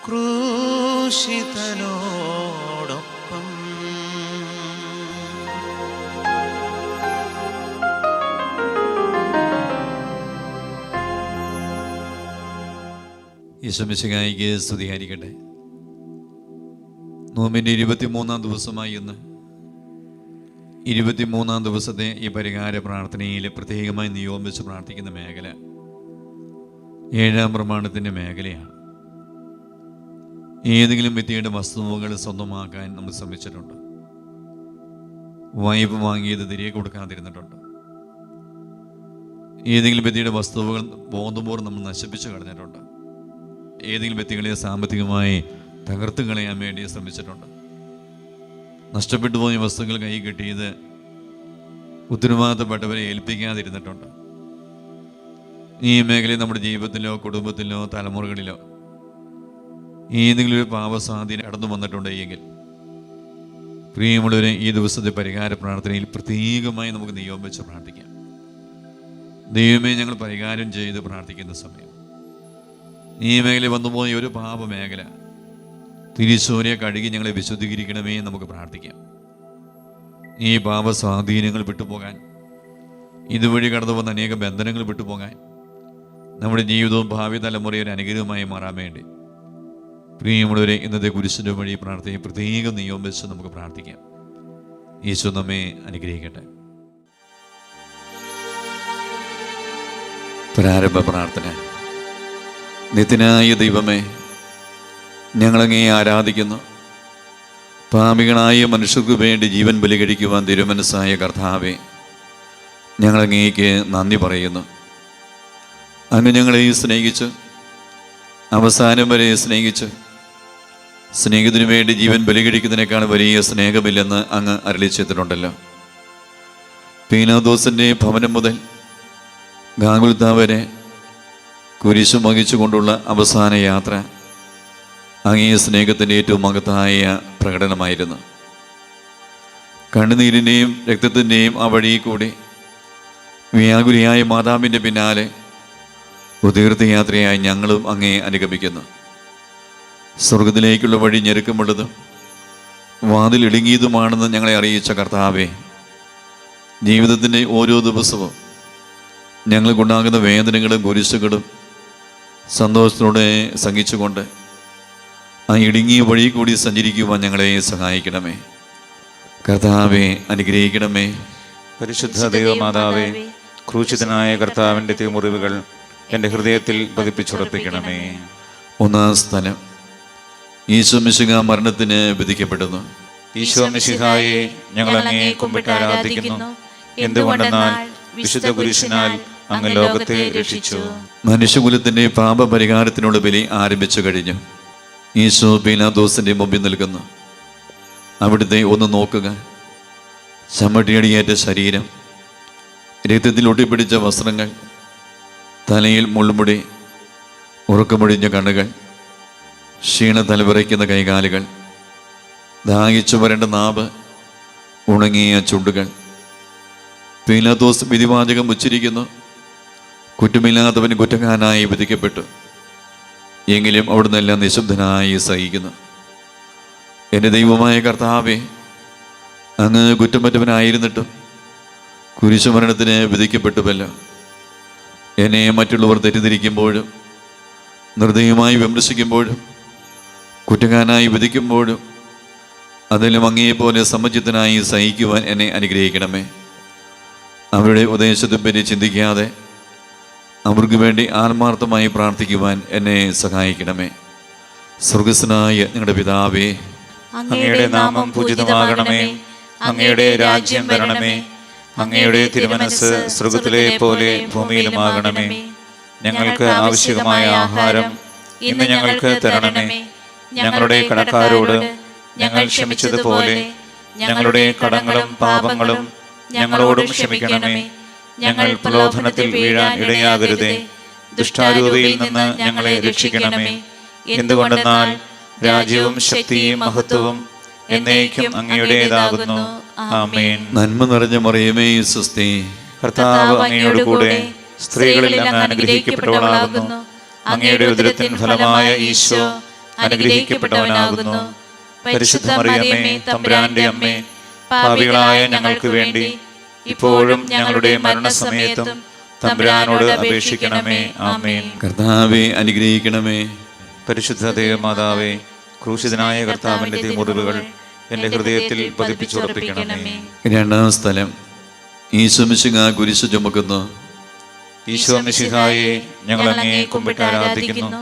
ക്രൂശിതനോടൊപ്പം. യേശുമിശിഹായിക്ക് സ്തുതിയായിരിക്കട്ടെ. നോമ്പിൻ്റെ 23-ാം ദിവസമായി ഇന്ന് 23-ാം ദിവസത്തെ ഈ പരിഹാര പ്രാർത്ഥനയിൽ പ്രത്യേകമായി നിയോഗിച്ച് പ്രാർത്ഥിക്കുന്ന മേഖല 7-ാം പ്രമാണത്തിൻ്റെ മേഖലയാണ്. ഏതെങ്കിലും വ്യക്തിയുടെ വസ്തുവകൾ സ്വന്തമാക്കാൻ നമ്മൾ ശ്രമിച്ചിട്ടുണ്ട്. വായ്പ വാങ്ങിയത് തിരികെ കൊടുക്കാതിരുന്നിട്ടുണ്ട്. ഏതെങ്കിലും വ്യക്തിയുടെ വസ്തുവകൾ ബോധപൂർവ്വം നമ്മൾ നശിപ്പിച്ചു കളഞ്ഞിട്ടുണ്ട്. ഏതെങ്കിലും വ്യക്തികളെ സാമ്പത്തികമായി തകർത്ത് കളയാൻ വേണ്ടി ശ്രമിച്ചിട്ടുണ്ട്. നഷ്ടപ്പെട്ടു പോയ വസ്തുക്കൾ കൈ കിട്ടിയത് ഉത്തരവാദിത്തപ്പെട്ടവരെ ഏൽപ്പിക്കാതിരുന്നിട്ടുണ്ട്. ഈ മേഖലയിൽ നമ്മുടെ ജീവിതത്തിലോ കുടുംബത്തിലോ തലമുറകളിലോ ഏതെങ്കിലും ഒരു പാപസ്വാധീനം കടന്നു വന്നിട്ടുണ്ടെങ്കിൽ പ്രിയമുള്ളവരെ, ഈ ദിവസത്തെ പരിഹാര പ്രാർത്ഥനയിൽ പ്രത്യേകമായി നമുക്ക് നിയോഗിച്ച് പ്രാർത്ഥിക്കാം. ദൈവമേ, ഞങ്ങൾ പരിഹാരം ചെയ്ത് പ്രാർത്ഥിക്കുന്ന സമയം ഈ മേഖല വന്നുപോയ ഒരു പാപ മേഖല തിരിച്ചോരെ കഴുകി ഞങ്ങളെ വിശുദ്ധീകരിക്കണമേ നമുക്ക് പ്രാർത്ഥിക്കാം. ഈ പാപ സ്വാധീനങ്ങൾ വിട്ടുപോകാൻ, ഇതുവഴി കടന്നു വന്ന അനേക ബന്ധനങ്ങൾ വിട്ടുപോകാൻ, നമ്മുടെ ജീവിതവും ഭാവി തലമുറയൊരു അനുഗ്രഹമായി മാറാൻ വേണ്ടി പ്രിയമുള്ളവരെ ഇന്നത്തെ കുരിശിൻ്റെ വഴി പ്രാർത്ഥനയെ പ്രത്യേകം നിയോഗിച്ച് നമുക്ക് പ്രാർത്ഥിക്കാം. യേശു നമ്മെ അനുഗ്രഹിക്കട്ടെ. പ്രാരംഭ പ്രാർത്ഥന. നിത്യനായ ദൈവമേ, ഞങ്ങളങ്ങേ ആരാധിക്കുന്നു. പാപികളായ മനുഷ്യർക്ക് വേണ്ടി ജീവൻ ബലി കഴിക്കുവാൻ തിരുമനസ്സായ കർത്താവേ, ഞങ്ങളങ്ങേക്ക് നന്ദി പറയുന്നു. അങ്ങ് ഞങ്ങളെ സ്നേഹിച്ച് അവസാനം വരെ സ്നേഹിച്ച് സ്നേഹത്തിനു വേണ്ടി ജീവൻ ബലി കഴിക്കുന്നതിനേക്കാൾ വലിയ സ്നേഹമില്ലെന്ന് അങ്ങ് അരുളിച്ചെയ്തിട്ടുണ്ടല്ലോ. പീലാത്തോസിൻ്റെ ഭവനം മുതൽ ഗാഗുൽത്താ വരെ കുരിശു വഹിച്ചുകൊണ്ടുള്ള അവസാന യാത്ര അങ്ങേ സ്നേഹത്തിൻ്റെ ഏറ്റവും മഹത്തായ പ്രകടനമായിരുന്നു. കണ്ണുനീരിൻ്റെയും രക്തത്തിൻ്റെയും ആ വഴി കൂടി വ്യാകുലിയായ മാതാവിൻ്റെ പിന്നാലെ തീർത്ഥയാത്രയായി ഞങ്ങളും അങ്ങേ അനുഗമിക്കുന്നു. സ്വർഗത്തിലേക്കുള്ള വഴി ഞെരുക്കമുള്ളതും വാതിലിടുങ്ങിയതുമാണെന്ന് ഞങ്ങളെ അറിയിച്ച കർത്താവേ, ജീവിതത്തിൻ്റെ ഓരോ ദിവസവും ഞങ്ങൾക്കുണ്ടാകുന്ന വേദനകളും കുരിശുകളും സന്തോഷത്തോടെ സഹിച്ചുകൊണ്ട് ആ ഇടുങ്ങിയ വഴി കൂടി സഞ്ചരിക്കുവാൻ ഞങ്ങളെ സഹായിക്കണമേ. കർത്താവെ അനുഗ്രഹിക്കണമേ. പരിശുദ്ധ ദൈവമാതാവേ, ക്രൂശിതനായ കർത്താവിൻ്റെ തിരുമുറിവുകൾ എൻ്റെ ഹൃദയത്തിൽ പതിപ്പിച്ചുറപ്പിക്കണമേ. ഒന്നാം സ്ഥലം. ഈശോ മിശിഹാ മരണത്തിന് വിധിക്കപ്പെടുന്നു. ഈശോ മിശിഹായെ ഞങ്ങൾ അങ്ങേ കുമ്പിട്ട് ആരാധിക്കുന്നു. എന്തുകൊണ്ടെന്നാൽ വിശുദ്ധ കുരിശിനാൽ അങ്ങ് ലോകത്തെ രക്ഷിച്ചു. മനുഷ്യകുലത്തിൻ്റെ പാപപരിഹാരത്തിനുള്ള ബലി ആരംഭിച്ചു കഴിഞ്ഞു. ഈശോ പീലാത്തോസിൻ്റെ മുമ്പിൽ നിൽക്കുന്നു. അവിടുത്തെ ഒന്ന് നോക്കുക. ചമ്മട്ടിയടിയേറ്റ ശരീരം, രക്തത്തിൽ ഒട്ടിപ്പിടിച്ച വസ്ത്രങ്ങൾ, തലയിൽ മുൾമുടി, ഉറക്കമൊഴിഞ്ഞ കണ്ണുകൾ, ക്ഷീണ തലവിറയ്ക്കുന്ന കൈകാലുകൾ, ദാഹിച്ചു വരേണ്ട നാവ്, ഉണങ്ങിയ ചുണ്ടുകൾ. പീലാത്തോസ് വിധിവാചകം ഉച്ചരിക്കുന്നു. കുറ്റമില്ലാത്തവൻ കുറ്റക്കാരനായി വിധിക്കപ്പെട്ടു. എങ്കിലും അവിടുന്ന് എല്ലാം നിശബ്ദനായി സഹിക്കുന്നു. എൻ്റെ ദൈവമായ കർത്താവേ, അങ്ങ് കുറ്റമറ്റവനായിരുന്നിട്ടും കുരിശുമരണത്തിന് വിധിക്കപ്പെട്ടുവല്ലോ. എന്നെ മറ്റുള്ളവർ തെറ്റിദ്ധരിക്കുമ്പോഴും നിർദ്ദയമായി വിമർശിക്കുമ്പോഴും കുറ്റക്കാരനായി വിധിക്കുമ്പോഴും അതിലും അങ്ങേപോലെ സമചിത്തനായി സഹിക്കുവാൻ എന്നെ അനുഗ്രഹിക്കണമേ. അവരുടെ ഉപദേശത്തെപ്പറ്റി ചിന്തിക്കാതെ അവർക്ക് വേണ്ടി ആത്മാർത്ഥമായി പ്രാർത്ഥിക്കുവാൻ എന്നെ സഹായിക്കണമേ. സ്വർഗസ്വനായ ഞങ്ങളുടെ പിതാവേ, അങ്ങയുടെ നാമം പൂജിതമാകണമേ. അങ്ങയുടെ രാജ്യം വരണമേ. അങ്ങയുടെ തിരുമനസ്സ് സ്വർഗത്തിലെ പോലെ ഭൂമിയിലുമാകണമേ. ഞങ്ങൾക്ക് ആവശ്യമായ ആഹാരം ഇന്ന് ഞങ്ങൾക്ക് തരണമേ. ഞങ്ങളുടെ കടക്കാരോട് ഞങ്ങൾ ക്ഷമിച്ചതുപോലെ ഞങ്ങളുടെ കടങ്ങളും പാപങ്ങളും ഞങ്ങളോടും ക്ഷമിക്കണമേ. ഞങ്ങൾ പ്രലോഭനത്തിൽ വീഴാൻ ഇടയാകരുതേ. ദുഷ്ടാരൂപിയിൽ നിന്ന് ഞങ്ങളെ രക്ഷിക്കണമേ. എന്തുകൊണ്ടെന്നാൽ രാജ്യവും ശക്തിയും മഹത്വവും എന്നേക്കും അങ്ങയുടേതാകുന്നു. ആമേൻ. നന്മ നിറഞ്ഞ മറിയമേ സ്വസ്തി, കർത്താവ് അങ്ങയോട് കൂടെ സ്ത്രീകളിൽ അങ്ങ് അനുഗ്രഹിക്കപ്പെട്ടവളാകുന്നു. അങ്ങയുടെ ഉദരത്തിൻ ഫലമായ ഈശോ അനുഗ്രഹിക്കപ്പെട്ടവനാകുന്നു. പരിശുദ്ധ മറിയമേ, തമ്പുരാന്റെ അമ്മേ, പാപികളായ ഞങ്ങൾക്ക് വേണ്ടി ഇപ്പോഴും ഞങ്ങളുടെ മരണസമയത്തും തമ്പുരാനോട് അപേക്ഷിക്കണമേ. ആമേൻ. കർത്താവെ അനുഗ്രഹിക്കണമേ. പരിശുദ്ധ ദേവമാതാവേ, ക്രൂശിതനായ കർത്താവിന്റെ തിരുമുറിവുകൾ എൻ്റെ ഹൃദയത്തിൽ പതിപ്പിച്ചുറപ്പിക്കണമേ. രണ്ടാം സ്ഥലം, ഈശോ മിശിഹാ കുരിശ് ചുമക്കുന്നു. ഈശോ മിശിഹായെ, ഞങ്ങൾ അങ്ങയെ കുമ്പിട്ട് ആരാധിക്കുന്നു.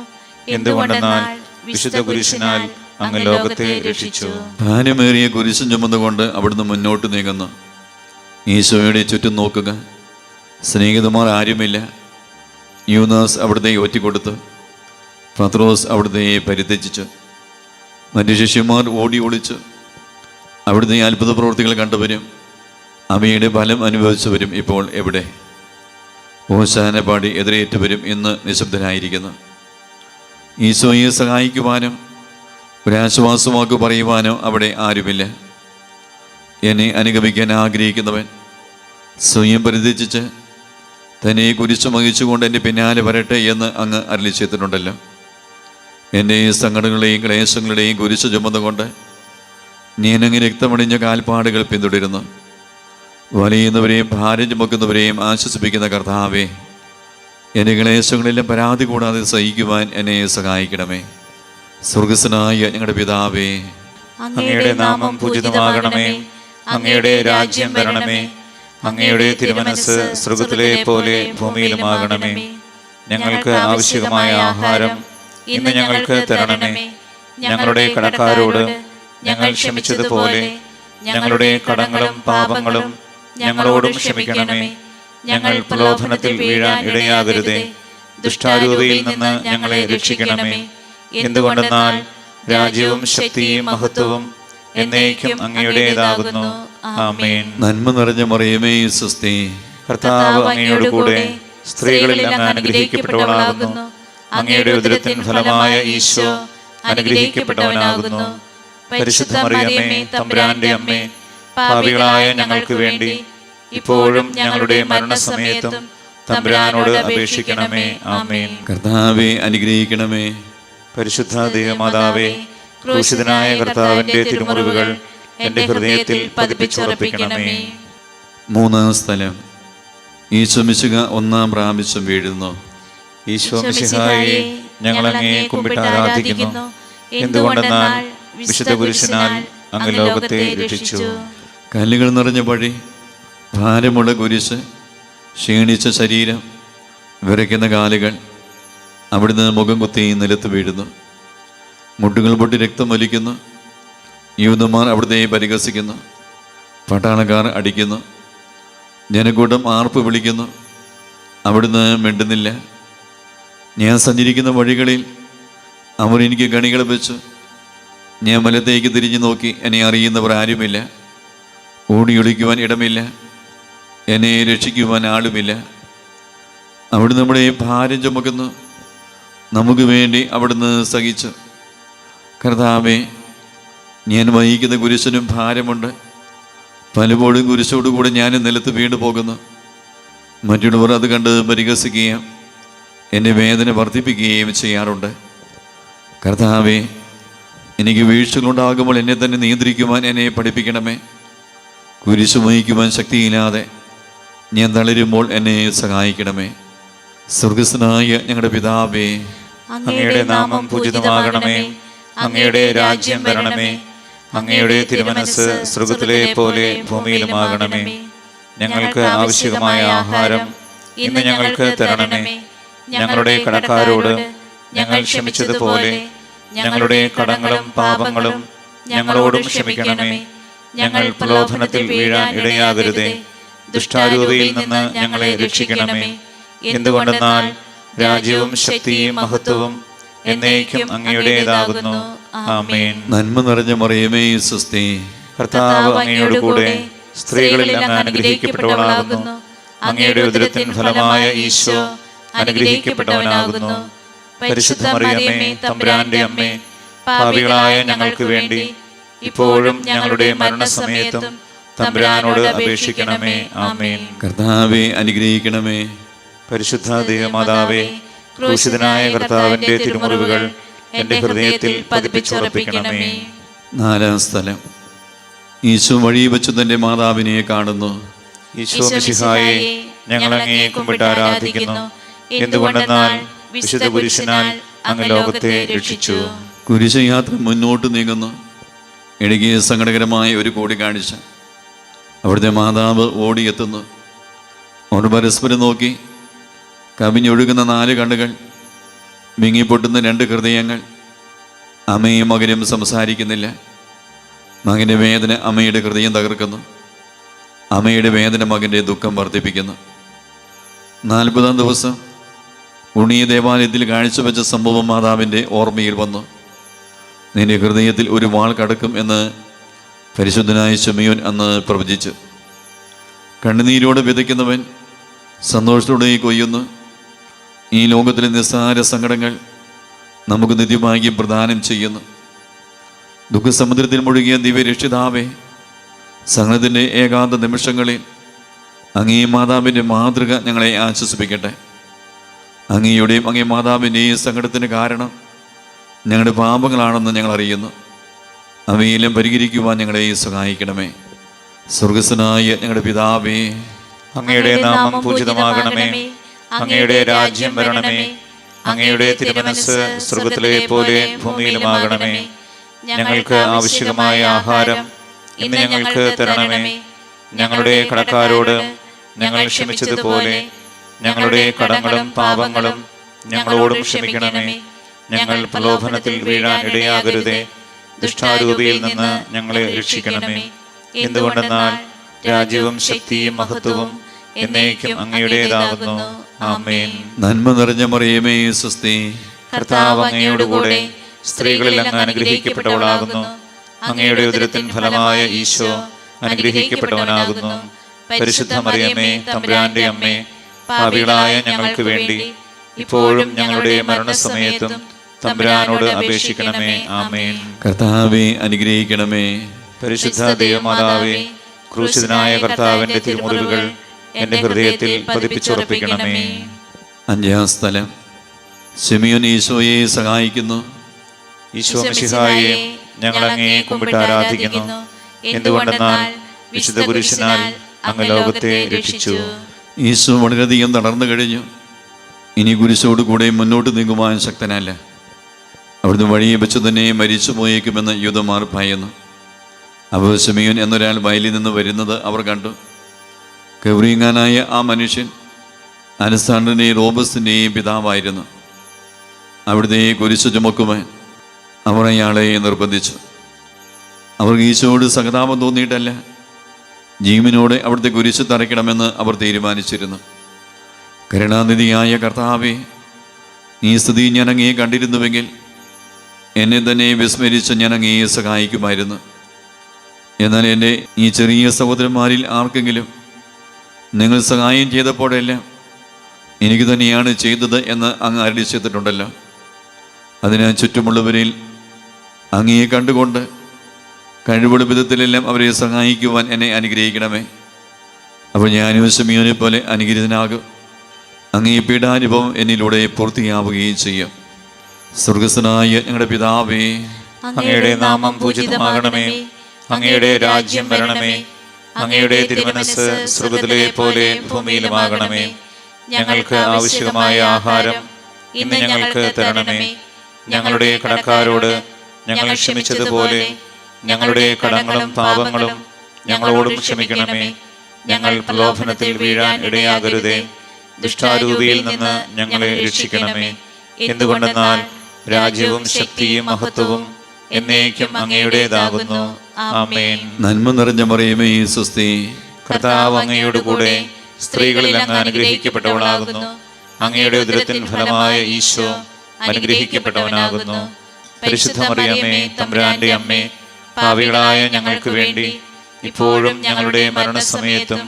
എന്തുകൊണ്ടെന്നാൽ വിശുദ്ധ കുരിശിനാൽ അങ്ങ് ലോകത്തെ രക്ഷിച്ചു. ഭാരമേറിയ കുരിശും ചുമന്നുകൊണ്ട് അവിടുന്ന് മുന്നോട്ട് നീങ്ങുന്നു. ഈശോയുടെ ചുറ്റും നോക്കുക. സ്നേഹിതന്മാർ ആരുമില്ല. യൂദാസ് അവിടുത്തെ ഒറ്റിക്കൊടുത്ത്, പത്രോസ് അവിടുത്തെ പരിത്യജിച്ചു. മറ്റു ശിഷ്യന്മാർ ഓടി ഒളിച്ച്. അവിടുത്തെ അത്ഭുത പ്രവൃത്തികൾ കണ്ടവരും അവയുടെ ഫലം അനുഭവിച്ചവരും ഇപ്പോൾ എവിടെ? ഓശാന പാടി എതിരേറ്റവരും ഇന്ന് നിശബ്ദരായിരിക്കുന്നു. ഈശോയെ സഹായിക്കുവാനോ ഒരാശ്വാസവാക്ക് പറയുവാനോ അവിടെ ആരുമില്ല. എന്നെ അനുഗമിക്കാൻ ആഗ്രഹിക്കുന്നവൻ സ്വയം പരിത്യജിച്ച് തന്നെ കുരിശ് വഹിച്ചുകൊണ്ട് എൻ്റെ പിന്നാലെ വരട്ടെ എന്ന് അങ്ങ് അരുളി ചെയ്തിട്ടുണ്ടല്ലോ. എൻ്റെ സങ്കടങ്ങളുടെയും ക്ലേശങ്ങളുടെയും കുരിശ് ചുമന്നുകൊണ്ട് ഞാനങ്ങ് രക്തമണിഞ്ഞ കാൽപ്പാടുകൾ പിന്തുടരുന്നു. വലയുന്നവരെയും ഭാരം ചുമക്കുന്നവരെയും ആശ്വസിപ്പിക്കുന്ന കർത്താവേ, എൻ്റെ ക്ലേശങ്ങളെല്ലാം പരാതി കൂടാതെ സഹിക്കുവാൻ എന്നെ സഹായിക്കണമേ. സ്വർഗസ്വനായ ഞങ്ങളുടെ പിതാവേ, അങ്ങയുടെ നാമം പൂജിതമാകണമേ. അങ്ങയുടെ രാജ്യം വരണമേ. അങ്ങയുടെ തിരുമനസ്സ് സ്വർഗ്ഗത്തിലെ പോലെ ഭൂമിയിലുമാകണമേ. ഞങ്ങൾക്ക് ആവശ്യമായ ആഹാരം ഇന്ന് ഞങ്ങൾക്ക് തരണമേ. ഞങ്ങളുടെ കടക്കാരോട് ഞങ്ങൾ ക്ഷമിച്ചതുപോലെ ഞങ്ങളുടെ കടങ്ങളും പാപങ്ങളും ഞങ്ങളോടും ക്ഷമിക്കണമേ. ഞങ്ങൾ പ്രലോഭനത്തിൽ വീഴാൻ ഇടയാകരുതേ. ദുഷ്ടാരൂപിയിൽ നിന്ന് ഞങ്ങളെ രക്ഷിക്കണമേ. എന്തുകൊണ്ടെന്നാൽ രാജ്യവും ശക്തിയും മഹത്വവും എന്നേക്കും അങ്ങയുടേതാകുന്നു. ആമേൻ. നന്മ നിറഞ്ഞ മറിയമേ, സ്വസ്തി. കർത്താവ് അങ്ങയോട് കൂടെ സ്ത്രീകളിൽ അങ്ങ് അനുഗ്രഹിക്കപ്പെട്ടവളാകുന്നു. അങ്ങയുടെ ഉദരത്തിൻ ഫലമായ ഈശോ അനുഗ്രഹിക്കപ്പെട്ടവനാകുന്നു. പരിശുദ്ധ മറിയമേ, തമ്പുരാന്റെ അമ്മേ, പാപികളായ ഞങ്ങൾക്ക് വേണ്ടി ഇപ്പോഴും ഞങ്ങളുടെ മരണസമയത്തും തമ്പുരാനോട് അപേക്ഷിക്കണമേ. ആമേൻ. കർത്താവെ അനുഗ്രഹിക്കണമേ. പരിശുദ്ധ ദേവമാതാവേ, ക്രൂശിതനായ കർത്താവിന്റെ തിരുമുറിവുകൾ എൻ്റെ ഹൃദയത്തിൽ പതിപ്പിച്ചുറപ്പിക്കണമേ. മൂന്നാം സ്ഥലം, ഈശോ മിശിഹാ ഒന്നാം പ്രാവശ്യം വീഴുന്നു. ഈശോ മിശിഹായെ, ഞങ്ങൾ അങ്ങയെ കുമ്പിട്ട് ആരാധിക്കുന്നു. എന്തുകൊണ്ടെന്നാൽ വിശുദ്ധ കുരിശിനാൽ അങ്ങ് ലോകത്തെ രക്ഷിച്ചു. കല്ലുകൾ നിറഞ്ഞ വഴി, ഭാരമുള്ള കുരിശ്, ക്ഷീണിച്ച ശരീരം, വിറയ്ക്കുന്ന കാലുകൾ, അവിടുന്ന് മുഖം കുത്തി നിലത്ത് വീഴുന്നു. മുട്ടുകൾ പൊട്ടി രക്തം വലിക്കുന്നു. യൂദന്മാർ അവിടുത്തെ പരിഹസിക്കുന്നു. പട്ടാളക്കാർ അടിക്കുന്നു. ജനക്കൂട്ടം ആർപ്പ് വിളിക്കുന്നു. അവിടുന്ന് മിണ്ടുന്നില്ല. ഞാൻ സഞ്ചരിക്കുന്ന വഴികളിൽ അവർ എനിക്ക് കണികൾ വെച്ചു. ഞാൻ വലത്തേക്ക് തിരിഞ്ഞു നോക്കി. എന്നെ അറിയുന്നവർ ആരുമില്ല. ഓടിയൊളിക്കുവാൻ ഇടമില്ല. എന്നെ രക്ഷിക്കുവാൻ ആളുമില്ല. അവിടുന്ന് നമ്മുടെ ഭാരം ചുമക്കുന്നു. നമുക്ക് വേണ്ടി അവിടുന്ന് സഹിച്ചു. കർത്താവേ, ഞാൻ വഹിക്കുന്ന കുരിശിനും ഭാരമുണ്ട്. പലപ്പോഴും കുരിശോടുകൂടെ ഞാൻ നിലത്ത് വീണു പോകുന്നു. മറ്റുള്ളവർ അത് കണ്ട് പരിഹസിക്കുകയും എൻ്റെ വേദന വർദ്ധിപ്പിക്കുകയും ചെയ്യാറുണ്ട്. കർത്താവേ, എനിക്ക് വീഴ്ചകളുണ്ടാകുമ്പോൾ എന്നെ തന്നെ നിയന്ത്രിക്കുവാൻ എന്നെ പഠിപ്പിക്കണമേ. കുരിശ് വഹിക്കുവാൻ ശക്തിയില്ലാതെ ഞാൻ തളരുമ്പോൾ എന്നെ സഹായിക്കണമേ. സ്വർഗസ്വനായ ഞങ്ങളുടെ പിതാവേ, അങ്ങയുടെ നാമം പൂജിതമാകണമേ. അങ്ങയുടെ രാജ്യം വരണമേ. അങ്ങയുടെ തിരുമനസ്സ് സ്വർഗ്ഗത്തിലെ പോലെ ഭൂമിയിലുമാകണമേ. ഞങ്ങൾക്ക് ആവശ്യമായ ആഹാരം ഇന്ന് ഞങ്ങൾക്ക് തരണമേ. ഞങ്ങളുടെ കടക്കാരോട് ഞങ്ങൾ ക്ഷമിച്ചതുപോലെ ഞങ്ങളുടെ കടങ്ങളും പാപങ്ങളും ഞങ്ങളോടും ക്ഷമിക്കണമേ. ഞങ്ങൾ പ്രലോഭനത്തിൽ വീഴാൻ ഇടയാകരുതേ. ദുഷ്ടാരൂപിയിൽ നിന്ന് ഞങ്ങളെ രക്ഷിക്കണമേ. എന്തുകൊണ്ടെന്നാൽ രാജ്യവും ശക്തിയും മഹത്വവും എന്നേക്കും അങ്ങയുടേതാകുന്നു. ആമേൻ. നന്മ നിറഞ്ഞ മറിയമേ, സ്വസ്തി. കർത്താവ് അങ്ങയോട് കൂടെ സ്ത്രീകളിൽ അങ്ങ് അനുഗ്രഹിക്കപ്പെട്ടവളാകുന്നു. അങ്ങയുടെ ഉദരത്തിൻ ഫലമായ ഈശോ അനുഗ്രഹിക്കപ്പെട്ടവനാകുന്നു. പരിശുദ്ധ മറിയമേ, തമ്പുരാന്റെ അമ്മേ, പാപികളായ ഞങ്ങൾക്ക് വേണ്ടി ഇപ്പോഴും ഞങ്ങളുടെ മരണസമയത്തും തമ്പുരാനോട് അപേക്ഷിക്കണമേ. ആമേൻ. കർത്താവെ അനുഗ്രഹിക്കണമേ. പരിശുദ്ധ ദേവമാതാവേ, ക്രൂശിതനായ കർത്താവിന്റെ തിരുമുറിവുകൾ എൻ്റെ ഹൃദയത്തിൽ പതിപ്പിച്ചുറപ്പിക്കണമേ. നാലാം സ്ഥലം. ഈശോ വഴി വെച്ച് തൻ്റെ മാതാവിനെ കാണുന്നു. ഈശോ മിശിഹായെ, ഞങ്ങൾ അങ്ങയെ കുമ്പിട്ട് ആരാധിക്കുന്നു. എന്തുകൊണ്ടെന്നാൽ വിശുദ്ധ പുരുഷനാൽ അങ്ങ് ലോകത്തെ രക്ഷിച്ചു. കുരിശയാത്ര മുന്നോട്ട് നീങ്ങുന്നു. ഇടുങ്ങിയ സങ്കടകരമായ ഒരു കൂടിക്കാഴ്ച. അവിടുത്തെ മാതാവ് ഓടിയെത്തുന്നു. അവർ പരസ്പരം നോക്കി. കവിഞ്ഞൊഴുകുന്ന 4 കണ്ണുകൾ, മിങ്ങിപ്പൊട്ടുന്ന 2 ഹൃദയങ്ങൾ. അമ്മയും മകനും സംസാരിക്കുന്നില്ല. മകൻ്റെ വേദന അമ്മയുടെ ഹൃദയം തകർക്കുന്നു. അമ്മയുടെ വേദന മകൻ്റെ ദുഃഖം വർദ്ധിപ്പിക്കുന്നു. 40-ാം ദിവസം ഉണ്ണിയ ദേവാലയത്തിൽ കാഴ്ചവെച്ച സംഭവം മാതാവിൻ്റെ ഓർമ്മയിൽ വന്നു. നിന്റെ ഹൃദയത്തിൽ ഒരു വാൾ കടക്കും എന്ന് പരിശുദ്ധനായ ശിമയോൻ അന്ന് പ്രവചിച്ചു. കണ്ണുനീരോടെ വിതയ്ക്കുന്നവൻ സന്തോഷത്തോടെ കൊയ്യുന്നു. ഈ ലോകത്തിലെ നിസ്സാര സങ്കടങ്ങൾ നമുക്ക് നിത്യഭാഗ്യം പ്രദാനം ചെയ്യുന്നു. ദുഃഖസമുദ്രത്തിൽ മുഴുകിയ ദിവ്യരക്ഷിതാവേ, സഹനത്തിൻ്റെ ഏകാന്ത നിമിഷങ്ങളിൽ അങ്ങേ മാതാവിൻ്റെ മാതൃക ഞങ്ങളെ ആശ്വസിപ്പിക്കട്ടെ. അങ്ങയുടെയും അങ്ങേ മാതാവിൻ്റെയും സങ്കടത്തിന് കാരണം ഞങ്ങളുടെ പാപങ്ങളാണെന്ന് ഞങ്ങൾ അറിയുന്നു. അവയെല്ലാം പരിഹരിക്കുവാൻ ഞങ്ങളെ സഹായിക്കണമേ. സ്വർഗസ്വനായ ഞങ്ങളുടെ പിതാവേ, അങ്ങയുടെ നാമം പൂജിതമാകണമേ. അങ്ങയുടെ രാജ്യം വരണമേ. അങ്ങയുടെ തിരുമനസ്സ് സ്വർഗ്ഗത്തിലെ പോലെ ഭൂമിയിലുമാകണമേ. ഞങ്ങൾക്ക് ആവശ്യമായ ആഹാരം ഇന്ന് ഞങ്ങൾക്ക് തരണമേ. ഞങ്ങളുടെ കടക്കാരോട് ഞങ്ങൾ ക്ഷമിച്ചതുപോലെ ഞങ്ങളുടെ കടങ്ങളും പാപങ്ങളും ഞങ്ങളോടും ക്ഷമിക്കണമേ. ഞങ്ങൾ പ്രലോഭനത്തിൽ വീഴാൻ ഇടയാകരുതേ. ദുഷ്ടാരൂപിയിൽ നിന്ന് ഞങ്ങളെ രക്ഷിക്കണമേ. എന്തുകൊണ്ടെന്നാൽ രാജ്യവും ശക്തിയും മഹത്വവും എന്നേക്കും അങ്ങയുടേതാകുന്നു. ആമേൻ. നന്മ നിറഞ്ഞ മറിയമേ, സ്വസ്തി. കർത്താവ് അങ്ങയോടുകൂടെ സ്ത്രീകളിൽ അങ്ങ് അനുഗ്രഹിക്കപ്പെട്ടവളാകുന്നു. അങ്ങയുടെ ഉദരത്തിൻ ഫലമായ ഈശോ അനുഗ്രഹിക്കപ്പെട്ടവനാകുന്നു. പരിശുദ്ധ മറിയമേ, തമ്പുരാന്റെ അമ്മേ, പാപികളായ ഞങ്ങൾക്ക് വേണ്ടി ഇപ്പോഴും ഞങ്ങളുടെ മരണസമയത്തും തമ്പുരാനോട് അപേക്ഷിക്കണമേ. ആമേൻ. കർത്താവെ അനുഗ്രഹിക്കണമേ. പരിശുദ്ധ ദൈവമാതാവേ, ക്രൂശിതനായ കർത്താവിന്റെ തിരുമുറിവുകൾ എൻ്റെ ഹൃദയത്തിൽ പതിപ്പിച്ചുറപ്പിക്കണമേ. 5-ാം സ്ഥലം. ശിമയോൻ ഈശോയെ സഹായിക്കുന്നു. ഈശോ മിശിഹായെ, ഞങ്ങൾ അങ്ങയെ കുമ്പിട്ട് ആരാധിക്കുന്നു. എന്തുകൊണ്ടെന്നാൽ വിശുദ്ധ പുരുഷനാൽ അങ്ങ് ലോകത്തെ രക്ഷിച്ചു. ഈശോ വളരെയധികം തളർന്നു കഴിഞ്ഞു. ഇനി കുരിശോട് കൂടെ മുന്നോട്ട് നീങ്ങുവാൻ ശക്തനല്ല. അവിടുന്ന് വഴിയെ വെച്ച് തന്നെ മരിച്ചു പോയേക്കുമെന്ന് യൂദന്മാർ ഭയന്നു. അപ്പോൾ ശിമയോൻ എന്നൊരാൾ വയലിൽ നിന്ന് വരുന്നത് അവർ കണ്ടു. കവറിങ്ങാനായ ആ മനുഷ്യൻ അലക്സാണ്ടറിൻ്റെയും റോബസിൻ്റെയും പിതാവായിരുന്നു. അവിടുത്തെ കുരിശു ചുമക്കുവാൻ അവർ അയാളെ നിർബന്ധിച്ചു. അവർക്ക് ഈശോയോട് സഹതാപം തോന്നിയിട്ടല്ല, ജീവനോടെ അവിടുത്തെ കുരിശ് തറയ്ക്കണമെന്ന് അവർ തീരുമാനിച്ചിരുന്നു. കരുണാനിധിയായ കർത്താവേ, ഈ സ്ഥിതി ഞാൻ അങ്ങയെ കണ്ടിരുന്നുവെങ്കിൽ എന്നെ തന്നെ വിസ്മരിച്ച് ഞാൻ അങ്ങയെ സഹായിക്കുമായിരുന്നു. എന്നാൽ എൻ്റെ ഈ ചെറിയ സഹോദരന്മാരിൽ ആർക്കെങ്കിലും നിങ്ങൾ സഹായം ചെയ്തപ്പോഴെല്ലാം എനിക്ക് തന്നെയാണ് ചെയ്തത് എന്ന് അങ്ങ് അരുളി ചെയ്തിട്ടുണ്ടല്ലോ. അതിനാൽ ചുറ്റുമുള്ളവരിൽ അങ്ങയെ കണ്ടുകൊണ്ട് കഴിവുള്ള വിധത്തിലെല്ലാം അവരെ സഹായിക്കുവാൻ എന്നെ അനുഗ്രഹിക്കണമേ. അപ്പോൾ ഞാനും ശിമയോനെ പോലെ അനുഗ്രഹീതനാകും. അങ്ങേ പീഡാനുഭവം എന്നിലൂടെ പൂർത്തിയാവുകയും ചെയ്യും. സ്വർഗസ്വനായ ഞങ്ങളുടെ പിതാവേ, അങ്ങയുടെ നാമം പൂജിതമാകണമേ. അങ്ങയുടെ രാജ്യം വരണമേ. അങ്ങയുടെ തിരുമനസ്സ് സ്വർഗ്ഗത്തിലെ പോലെ ഭൂമിയിലുമാകണമേ. ഞങ്ങൾക്ക് ആവശ്യമായ ആഹാരം ഇന്ന് ഞങ്ങൾക്ക് തരണമേ. ഞങ്ങളുടെ കടക്കാരോട് ഞങ്ങൾ ക്ഷമിച്ചതുപോലെ ഞങ്ങളുടെ കടങ്ങളും പാപങ്ങളും ഞങ്ങളോടും ക്ഷമിക്കണമേ. ഞങ്ങൾ പ്രലോഭനത്തിൽ വീഴാൻ ഇടയാകരുതേ. ദുഷ്ടാരൂപിയിൽ നിന്ന് ഞങ്ങളെ രക്ഷിക്കണമേ. എന്തുകൊണ്ടെന്നാൽ രാജ്യവും ശക്തിയും മഹത്വവും എന്നേക്കും അങ്ങയുടേതാകുന്നു. ആമേൻ. നന്മ നിറഞ്ഞ മറിയമേ, സ്വസ്തി. കർത്താവ് അങ്ങയോടുകൂടെ സ്ത്രീകളിൽ അങ്ങ് അനുഗ്രഹിക്കപ്പെട്ടവളാകുന്നു. അങ്ങയുടെ ഉദരത്തിൻ ഫലമായ ഈശോ അനുഗ്രഹിക്കപ്പെട്ടവനാകുന്നു. പരിശുദ്ധ മറിയമേ, തമ്പുരാന്റെ അമ്മേ, പാപികളായ ഞങ്ങൾക്ക് വേണ്ടി ഇപ്പോഴും ഞങ്ങളുടെ മരണസമയത്തും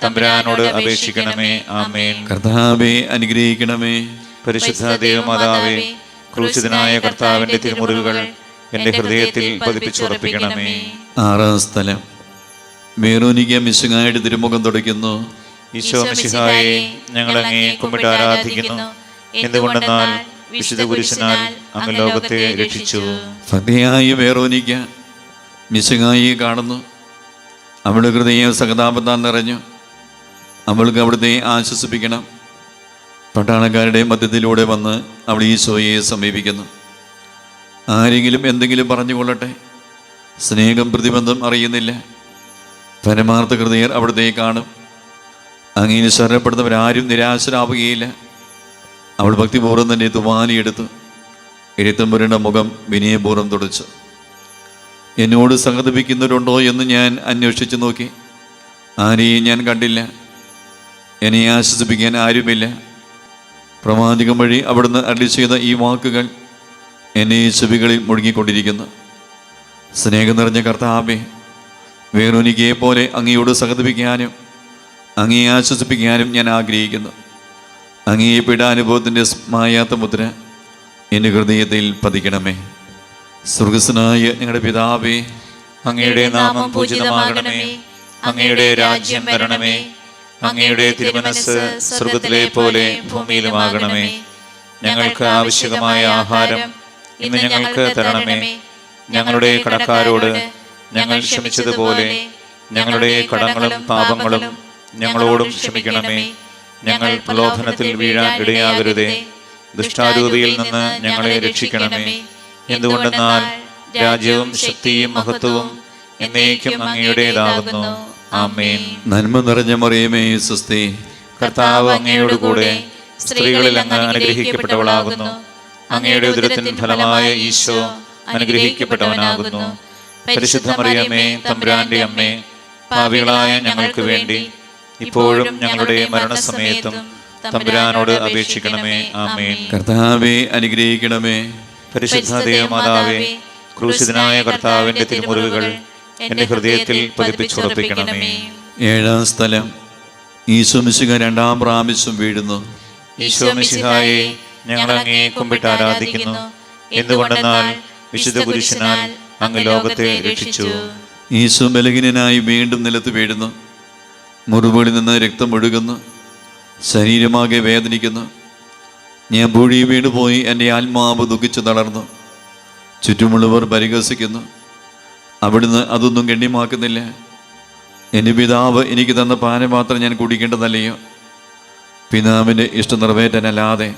തമ്പുരാനോട് അപേക്ഷിക്കണമേ. ആമേൻ. കർത്താവെ അനുഗ്രഹിക്കണമേ. പരിശുദ്ധ ദൈവമാതാവേ, ക്രൂശിതനായ കർത്താവിന്റെ തിരുമുറിവുകൾ എൻ്റെ ഹൃദയത്തിൽ പതിപ്പിച്ചുറപ്പിക്കണമേ. 6-ാം സ്ഥലം. വേറോനിക്ക മിശിഹായുടെ തിരുമുഖം തുടയ്ക്കുന്നു. ഈശോ മിശിഹായെ, ഞങ്ങൾ അങ്ങയെ കുമ്പിട്ട് ആരാധിക്കുന്നു. എന്തുകൊണ്ടെന്നാൽ വിശുദ്ധ കുരിശിനാൽ അങ്ങ് ലോകത്തെ രക്ഷിച്ചു. ഭക്തിയായി വേറോനിക്ക മിശിഹായെ കാണുന്നു. അവളുടെ ഹൃദയം സഹതാപത്താൽ നിറഞ്ഞു. അവൾക്ക് അവിടുത്തെ ആശ്വസിപ്പിക്കണം. പട്ടാളക്കാരുടെ മധ്യത്തിലൂടെ വന്ന് അവൾ ഈശോയെ സമീപിക്കുന്നു. ആരെങ്കിലും എന്തെങ്കിലും പറഞ്ഞുകൊള്ളട്ടെ, സ്നേഹം പ്രതിബന്ധം അറിയുന്നില്ല. പരമാർത്ഥ ഹൃദയർ അവിടുത്തെ കാണും. അങ്ങനെ ശരണപ്പെടുന്നവരാരും നിരാശരാവുകയില്ല. അവൾ ഭക്തിപൂർവ്വം തന്നെ തുവാലിയെടുത്തു എഴുത്തമ്പുരയുടെ മുഖം വിനയപൂർവ്വം തുടച്ചു. എന്നോട് സഹതപിക്കുന്നവരുണ്ടോ എന്ന് ഞാൻ അന്വേഷിച്ചു നോക്കി. ആരെയും ഞാൻ കണ്ടില്ല. എന്നെ ആശ്വസിപ്പിക്കാൻ ആരുമില്ല. പ്രവാചകം വഴി അവിടുന്ന് അരുളി ചെയ്ത ഈ വാക്കുകൾ എന്നെ ചെവികളിൽ മുഴുകിക്കൊണ്ടിരിക്കുന്നു. സ്നേഹം നിറഞ്ഞ കർത്താവേ, വേറൊനിക്കയെ പോലെ അങ്ങയോട് സഹതപിക്കാനും അങ്ങയെ ആശ്വസിപ്പിക്കാനും ഞാൻ ആഗ്രഹിക്കുന്നു. അങ്ങയെ പീഡാനുഭവത്തിൻ്റെ മായാത്ത മുദ്ര എൻ്റെ ഹൃദയത്തിൽ പതിക്കണമേ. സ്വർഗസ്വനായ ഞങ്ങളുടെ പിതാവേ, അങ്ങയുടെ നാമം പൂജിതമാകണമേ. അങ്ങയുടെ രാജ്യം വരണമേ. അങ്ങയുടെ തിരുമനസ്സ് സ്വർഗത്തിലെ പോലെ ഭൂമിയിലുമാകണമേ. ഞങ്ങൾക്ക് ആവശ്യമായ ആഹാരം ഇന്ന് ഞങ്ങൾക്ക് തരണമേ. ഞങ്ങളുടെ കടക്കാരോട് ഞങ്ങൾ ക്ഷമിച്ചതുപോലെ ഞങ്ങളുടെ കടങ്ങളും പാപങ്ങളും ഞങ്ങളോടും ക്ഷമിക്കണമേ. ഞങ്ങൾ പ്രലോഭനത്തിൽ വീഴാൻ ഇടയാകരുതേ. ദുഷ്ടാരൂപിയിൽ നിന്ന് ഞങ്ങളെ രക്ഷിക്കണമേ. എന്തുകൊണ്ടെന്നാൽ രാജ്യവും ശക്തിയും മഹത്വവും എന്നേക്കും അങ്ങയുടേതാകുന്നു. ആമേൻ. നന്മ നിറഞ്ഞ മറിയമേ, സ്വസ്തി. കർത്താവ് അങ്ങയോടുകൂടെ സ്ത്രീകളിൽ അങ്ങ് അനുഗ്രഹിക്കപ്പെട്ടവളാകുന്നു. അങ്ങയുടെ ഉദരത്തിൻ ഫലമായ ഈശോ അനുഗ്രഹിക്കപ്പെട്ടവനാകുന്നു. പരിശുദ്ധ മറിയമേ, തമ്പുരാന്റെ അമ്മേ, പാപികളായ ഞങ്ങൾക്ക് വേണ്ടി ഇപ്പോഴും ഞങ്ങളുടെ മരണസമയത്തും തമ്പുരാനോട് അപേക്ഷിക്കണമേ. ആമേൻ. കർത്താവേ, അനുഗ്രഹിക്കണമേ. പരിശുദ്ധ ദേവമാതാവേ, ക്രൂശിതനായ കർത്താവിന്റെ തിരുമുറിവുകൾ എന്റെ ഹൃദയത്തിൽ പതിപ്പിച്ചുറപ്പിക്കണമേ. ഏഴാം സ്ഥലം. ഈശോ മിശിഹ രണ്ടാം പ്രാവശ്യം വീഴുന്നു. ഈശോ മിശിഹായെ, ഞങ്ങൾ അങ്ങയെ കുമ്പിട്ട് ആരാധിക്കുന്നു. എന്തുകൊണ്ടെന്നാൽ വിശുദ്ധ കുരിശിനാൽ അങ്ങ് ലോകത്തെ രക്ഷിച്ചു. ഈശോ ബലഹീനനായി വീണ്ടും നിലത്ത് വീഴുന്നു. മുറിവുകളിൽ നിന്ന് രക്തം ഒഴുകുന്നു. ശരീരമാകെ വേദനിക്കുന്നു. ഞാൻ പൂഴി വീണുപോയി. എൻ്റെ ആത്മാവ് ദുഃഖിച്ചു തളർന്നു. ചുറ്റുമുള്ളവർ പരിഹസിക്കുന്നു. അവിടുന്ന് അതൊന്നും ഗണ്യമാക്കുന്നില്ല. എൻ്റെ പിതാവ് എനിക്ക് തന്ന പാനപാത്രം ഞാൻ കുടിക്കേണ്ടതല്ലയോ? പിതാവിൻ്റെ ഇഷ്ടം നിറവേറ്റാനല്ലാതെ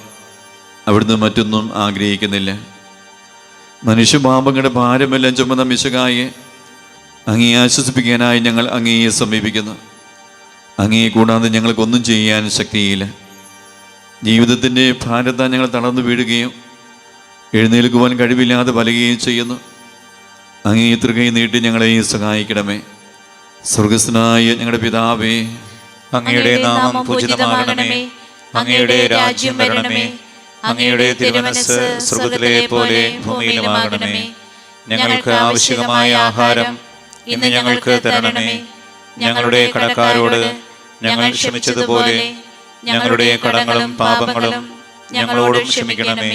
അവിടുന്ന് മറ്റൊന്നും ആഗ്രഹിക്കുന്നില്ല. മനുഷ്യപാപങ്ങളുടെ ഭാരമെല്ലാം ചുമന്ന മിശിഹായെ, അങ്ങയെ ആശ്വസിപ്പിക്കാനായി ഞങ്ങൾ അങ്ങയെ സമീപിക്കുന്നു. അങ്ങയെ കൂടാതെ ഞങ്ങൾക്കൊന്നും ചെയ്യാൻ ശക്തിയില്ല. ജീവിതത്തിൻ്റെ ഭാരത്താൽ ഞങ്ങൾ തളർന്നു വീഴുകയും എഴുന്നേൽക്കുവാൻ കഴിവില്ലാതെ വലയുകയും ചെയ്യുന്നു. അങ്ങയെ തൃകൈ നീട്ടി ഞങ്ങളെ സഹായിക്കണമേ. സ്വർഗസ്വനായ ഞങ്ങളുടെ പിതാവേ, അങ്ങയുടെ നാമം പൂജിതമാകണമേ. അങ്ങയുടെ രാജ്യം വരണമേ. അങ്ങയുടെ തിരുമനസ്സ് സ്വർഗത്തിലെ പോലെ ഭൂമിയിലുമാകണമേ. ഞങ്ങൾക്ക് ആവശ്യമായ ആഹാരം ഇന്ന് ഞങ്ങൾക്ക് തരണമേ. ഞങ്ങളുടെ കടക്കാരോട് ഞങ്ങൾ ക്ഷമിച്ചതുപോലെ ഞങ്ങളുടെ കടങ്ങളും പാപങ്ങളും ഞങ്ങളോടും ക്ഷമിക്കണമേ.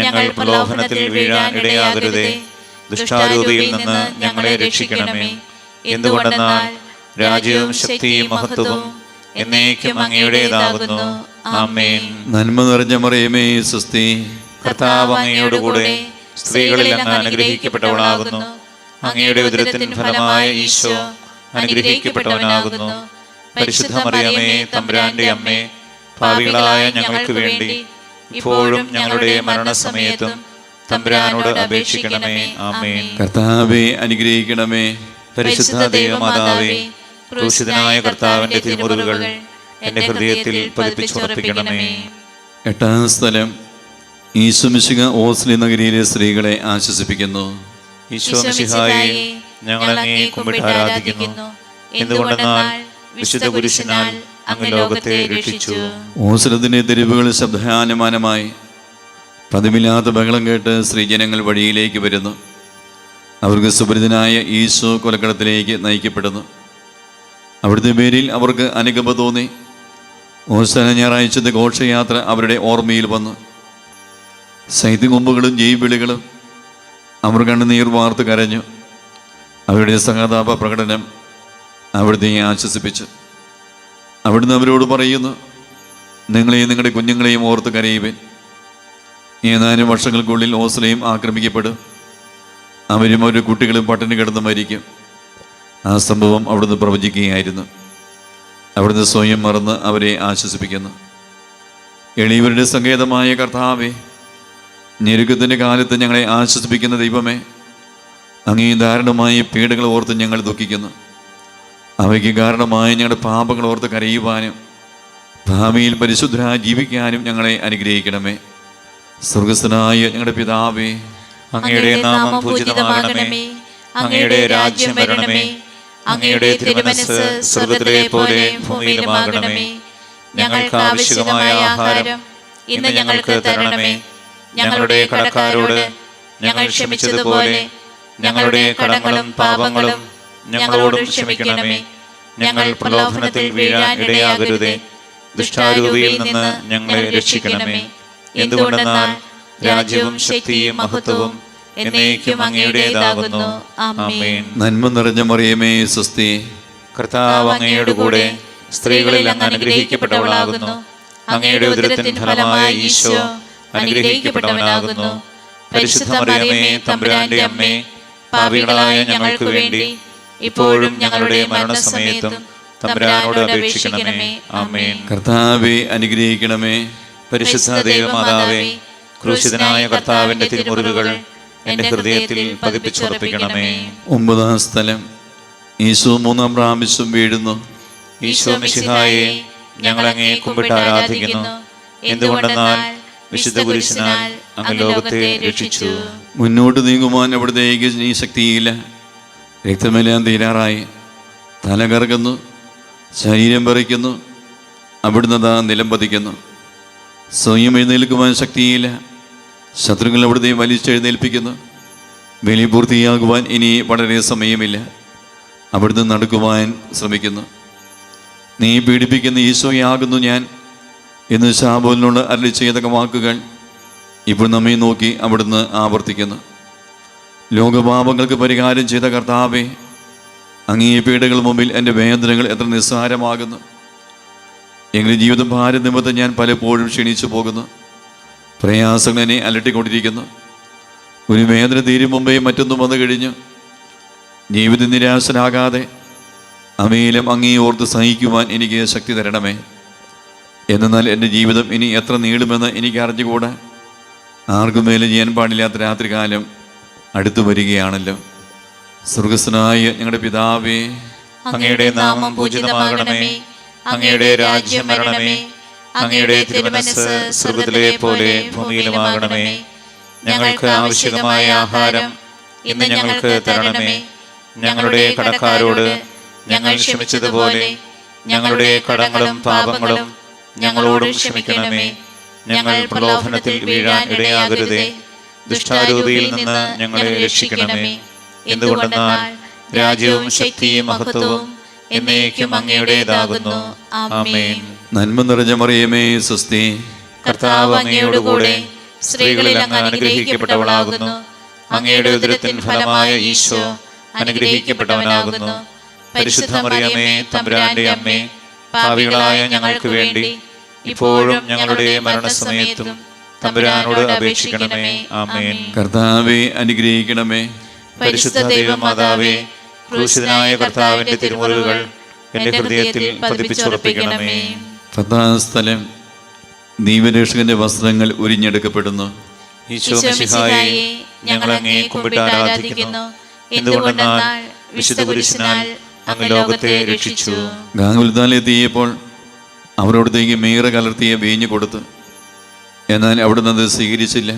ഞങ്ങൾ പ്രലോഭനത്തിൽ വീഴാൻ ഇടയാകരുതേ. ദുഷ്ടാരൂപിയിൽ നിന്ന് ഞങ്ങളെ രക്ഷിക്കണമേ. എന്തുകൊണ്ടെന്നാൽ രാജ്യവും ശക്തിയും മഹത്വവും എന്നേക്കും അങ്ങയുടേതാകുന്നു. ആമേൻ. നന്മ നിറഞ്ഞ മറിയമേ, സ്വസ്തി. കർത്താവ് അങ്ങയോടുകൂടെ സ്ത്രീകളിൽ അങ്ങ് അനുഗ്രഹിക്കപ്പെട്ടവളാകുന്നു. അങ്ങയുടെ ഉദരത്തിൻ ഫലമായ ഈശോ അനുഗ്രഹിക്കപ്പെട്ടവനാകുന്നു. പരിശുദ്ധ മറിയമേ, തമ്പുരാന്റെ അമ്മേ, പാപികളായ ഞങ്ങൾക്ക് വേണ്ടി ഇപ്പോഴും ഞങ്ങളുടെ മരണസമയത്തും തമ്പുരാനോട് അപേക്ഷിക്കണമേ. ആമേൻ. കർത്താവേ, അനുഗ്രഹിക്കണമേ. പരിശുദ്ധ ദൈവമാതാവേ, ക്രൂശിതനായ കർത്താവിന്റെ തിരുമുറിവുകൾ എന്റെ ഹൃദയത്തിൽ പതിപ്പിച്ചുറപ്പിക്കണമേ. എട്ടാം സ്ഥലം. ഈശോ മിശിഹ ഓസ്ലി നഗരിയിലെ സ്ത്രീകളെ ആശ്വസിപ്പിക്കുന്നു. ഈശോ മിശിഹായെ, ഞങ്ങൾ അങ്ങയെ കുമ്പിട്ട് ആരാധിക്കുന്നു. എന്തുകൊണ്ടെന്നാൽ വിശുദ്ധ കുരിശിനാൽ അങ്ങ് ലോകത്തെ രക്ഷിച്ചു. ഓസ്ലത്തിന്റെ തെരുവുകൾ ശബ്ദാനമാനമായി. പതിവില്ലാത്ത ബഹളം കേട്ട് സ്ത്രീജനങ്ങൾ വഴിയിലേക്ക് വരുന്നു. അവർക്ക് സുപരിതനായ ഈശോ കൊലക്കടത്തിലേക്ക് നയിക്കപ്പെടുന്നു. അവിടുത്തെ പേരിൽ അവർക്ക് അനുകമ്പ തോന്നി. ഓശാന ഞായറാഴ്ചത്തെ ഘോഷയാത്ര അവരുടെ ഓർമ്മയിൽ വന്നു. ശൈത്യകൊമ്പുകളും ജൈവിളികളും അവർ കണ്ണുനീർ വാർത്ത് കരഞ്ഞു. അവരുടെ സഹതാപ പ്രകടനം അവിടുത്തെ ആശ്വസിപ്പിച്ചു. അവിടുന്ന് അവരോട് പറയുന്നു, നിങ്ങളെയും നിങ്ങളുടെ കുഞ്ഞുങ്ങളെയും ഓർത്ത് കരയുവിൻ. ഏതാനും വർഷങ്ങൾക്കുള്ളിൽ ഓസ്ലയും ആക്രമിക്കപ്പെടും. അവരും അവരുടെ കുട്ടികളും പട്ടിണി കിടന്ന് മരിക്കും. ആ സംഭവം അവിടുന്ന് പ്രവചിക്കുകയായിരുന്നു. അവിടുന്ന് സ്വയം മറന്ന് അവരെ ആശ്വസിപ്പിക്കുന്നു. എളിയവരുടെ സങ്കേതമായ കർത്താവേ, ഞെരുക്കത്തിൻ്റെ കാലത്ത് ഞങ്ങളെ ആശ്വസിപ്പിക്കുന്ന ദൈവമേ, അങ്ങേ ദാരുണമായ പീഡകൾ ഓർത്ത് ഞങ്ങൾ ദുഃഖിക്കുന്നു. അവയ്ക്ക് കാരണമായ ഞങ്ങളുടെ പാപങ്ങൾ ഓർത്ത് കരയുവാനും ഭാവിയിൽ പരിശുദ്ധരായി ജീവിക്കാനും ഞങ്ങളെ അനുഗ്രഹിക്കണമേ. സ്വർഗസ്ഥനായ ഞങ്ങളുടെ പിതാവേ, അങ്ങയുടെ നാമം പൂജിതമാകണമേ. അങ്ങയുടെ രാജ്യം വരണമേ. അങ്ങയുടെ തിരുമനസ്സ് സ്വർഗ്ഗത്തിലെ പോലെ ഭൂമിയിലുമാകണമേ. ഞങ്ങൾക്ക് ആവശ്യമായ ആഹാരം ഇന്ന് ഞങ്ങൾക്ക് തരണമേ. ഞങ്ങളുടെ കടക്കാരോട് ഞങ്ങൾ ക്ഷമിച്ചതുപോലെ ഞങ്ങളുടെ കടങ്ങളും പാപങ്ങളും ഞങ്ങളോടും ക്ഷമിക്കണമേ. ഞങ്ങൾ പ്രലോഭനത്തിൽ വീഴാൻ ഇടയാകരുതേ. ദുഷ്ടാരൂപിയിൽ നിന്ന് ഞങ്ങളെ രക്ഷിക്കണമേ. എന്തുകൊണ്ടെന്നാൽ രാജ്യവും ശക്തിയും മഹത്വവും എന്നേക്കും അങ്ങയുടേതാകുന്നു. ആമേൻ. നന്മ നിറഞ്ഞ മറിയമേ, സ്വസ്തി. കർത്താവ് അങ്ങയുടെ കൂടെ സ്ത്രീകളിൽ അങ്ങ് അനുഗ്രഹിക്കപ്പെട്ടവളാകുന്നു. അങ്ങയുടെ ഉദരത്തിൻ ഫലമായ ഈശോ അനുഗ്രഹിക്കപ്പെട്ടവനാകുന്നു. പരിശുദ്ധ മറിയമേ, തമ്പുരാന്റെ അമ്മേ, പാപികളായ ഞങ്ങൾക്ക് വേണ്ടി ഇപ്പോഴും ഞങ്ങളുടെ മരണസമയത്തും തമ്പുരാനോട് അപേക്ഷിക്കണമേ. ആമേൻ. കർത്താവേ, അനുഗ്രഹിക്കണമേ. പരിശുദ്ധ ദൈവമാതാവേ, ക്രൂശിതനായ കർത്താവിന്റെ തിരുമുറിവുകൾ എന്റെ ഹൃദയത്തിൽ പതിപ്പിച്ചുറപ്പിക്കണമേ. 9-ാം സ്ഥലം. ഈശോ 3-ാം പ്രാവശ്യം വീഴുന്നു. ഈശോ മിശിഹായെ, ഞങ്ങൾ അങ്ങയെ കുമ്പിട്ട് ആരാധിക്കുന്നു. എന്തുകൊണ്ടെന്നാൽ വിശുദ്ധ കുരിശിനാൽ അങ്ങ് ലോകത്തെ രക്ഷിച്ചു. മുന്നോട്ട് നീങ്ങുവാൻ അവിടുത്തേക്ക് നീ ശക്തിയില്ല. രക്തമെല്ലാം തീരാറായി. തല കറങ്ങുന്നു, ശരീരം പറിക്കുന്നു. അവിടുന്ന് താ നിലം പതിക്കുന്നു. സ്വയം എഴുന്നേൽക്കുവാൻ ശക്തിയില്ല. ശത്രുക്കൾ അവിടുത്തെ വലിച്ചെഴുന്നേൽപ്പിക്കുന്നു. ബലി പൂർത്തിയാകുവാൻ ഇനി വളരെ സമയമില്ല. അവിടുന്ന് നടക്കുവാൻ ശ്രമിക്കുന്നു. നീ പീഡിപ്പിക്കുന്ന ഈശോയാകുന്നു ഞാൻ എന്ന് ശാബോലിനോട് അരുളി ചെയ്ത വാക്കുകൾ ഇപ്പോൾ നമ്മെ നോക്കി അവിടുന്ന് ആവർത്തിക്കുന്നു. ലോകപാപങ്ങൾക്ക് പരിഹാരം ചെയ്ത കർത്താവേ, അങ്ങേ പീഡകൾ മുമ്പിൽ എൻ്റെ വേദനകൾ എത്ര നിസ്സാരമാകുന്നു. എങ്ങനെ ജീവിതം ഭാരം നിമിത്തം ഞാൻ പലപ്പോഴും ക്ഷീണിച്ചു പോകുന്നു. പ്രയാസങ്ങൾ എന്നെ അലട്ടിക്കൊണ്ടിരിക്കുന്നു. ഒരു വേദന തീരും മുമ്പേ മറ്റൊന്നും വന്നു കഴിഞ്ഞു. ജീവിത നിരാശനാകാതെ അവയിലും അങ്ങേ ഓർത്ത് സഹിക്കുവാൻ എനിക്ക് ശക്തി തരണമേ. എന്നാൽ എൻ്റെ ജീവിതം ഇനി എത്ര നീളുമെന്ന് എനിക്ക് അറിഞ്ഞുകൂടാ. ആർക്കും മേലെ ചെയ്യാൻ പാടില്ലാത്ത രാത്രികാലം അടുത്തു വരികയാണല്ലോ. സ്വർഗസ്ഥനായ ഞങ്ങളുടെ പിതാവേ, അങ്ങയുടെ നാമം പൂജിതമാകണമേ. അങ്ങയുടെ രാജ്യം വരണമേ. അങ്ങയുടെ തിരുമനസ്സ് സ്വർഗ്ഗത്തിലെ പോലെ ഭൂമിയിലുമാകണമേ. ഞങ്ങൾക്ക് ആവശ്യമായ ആഹാരം ഇന്ന് ഞങ്ങൾക്ക് തരണമേ. ഞങ്ങളുടെ കടക്കാരോട് ഞങ്ങൾ ക്ഷമിച്ചതുപോലെ ഞങ്ങളുടെ കടങ്ങളും പാപങ്ങളും ഞങ്ങളോടും ക്ഷമിക്കണമേ. ഞങ്ങൾ പ്രലോഭനത്തിൽ വീഴാൻ ഇടയാകരുതേ. ദുഷ്ടാരൂപിയിൽ നിന്ന് ഞങ്ങളെ രക്ഷിക്കണമേ. എന്തുകൊണ്ടെന്നാൽ രാജ്യവും ശക്തിയും മഹത്വവും എന്നേക്കും അങ്ങയുടേതാകുന്നു. ആമേൻ. നന്മ നിറഞ്ഞ മറിയമേ, സ്വസ്തി. കർത്താവ് അങ്ങയുടെ കൂടെ സ്ത്രീകളിൽ അങ്ങ് അനുഗ്രഹിക്കപ്പെട്ടവളാകുന്നു. അങ്ങയുടെ ഉദരത്തിൻ ഫലമായ ഈശോ അനുഗ്രഹിക്കപ്പെട്ടവനാകുന്നു. പരിശുദ്ധ മറിയമേ, തമ്പുരാന്റെ അമ്മേ, പാപികളായ ഞങ്ങൾക്ക് വേണ്ടി ഇപ്പോഴും ഞങ്ങളുടെ മരണസമയത്തും തമ്പുരാനോട് അപേക്ഷിക്കണമേ. ആമേൻ. കർത്താവേ, അനുഗ്രഹിക്കണമേ. പരിശുദ്ധ ദൈവമാതാവേ, ക്രൂശിതനായ കർത്താവിന്റെ തിരുമുറിവുകൾ എന്റെ ഹൃദയത്തിൽ പതിപ്പിച്ചുറപ്പിക്കണമേ. 10-ാം സ്ഥലം. ദൈവരക്ഷകന്റെ വസ്ത്രങ്ങൾ ഉരിഞ്ഞെടുക്കപ്പെടുന്നു. ഈശോ മിശിഹായെ, ഞങ്ങൾ അങ്ങയെ കുമ്പിട്ട് ആരാധിക്കുന്നു. എന്തുകൊണ്ടെന്നാൽ വിശുദ്ധ കുരിശിനാൽ അങ്ങ് ലോകത്തെ രക്ഷിച്ചു. ഗാഗുൽത്താലെത്തിയപ്പോൾ അവരോടത്തേക്ക് മീറ കലർത്തിയ വീഞ്ഞു കൊടുത്തു. എന്നാൽ അവിടുന്ന് അത് സ്വീകരിച്ചില്ല.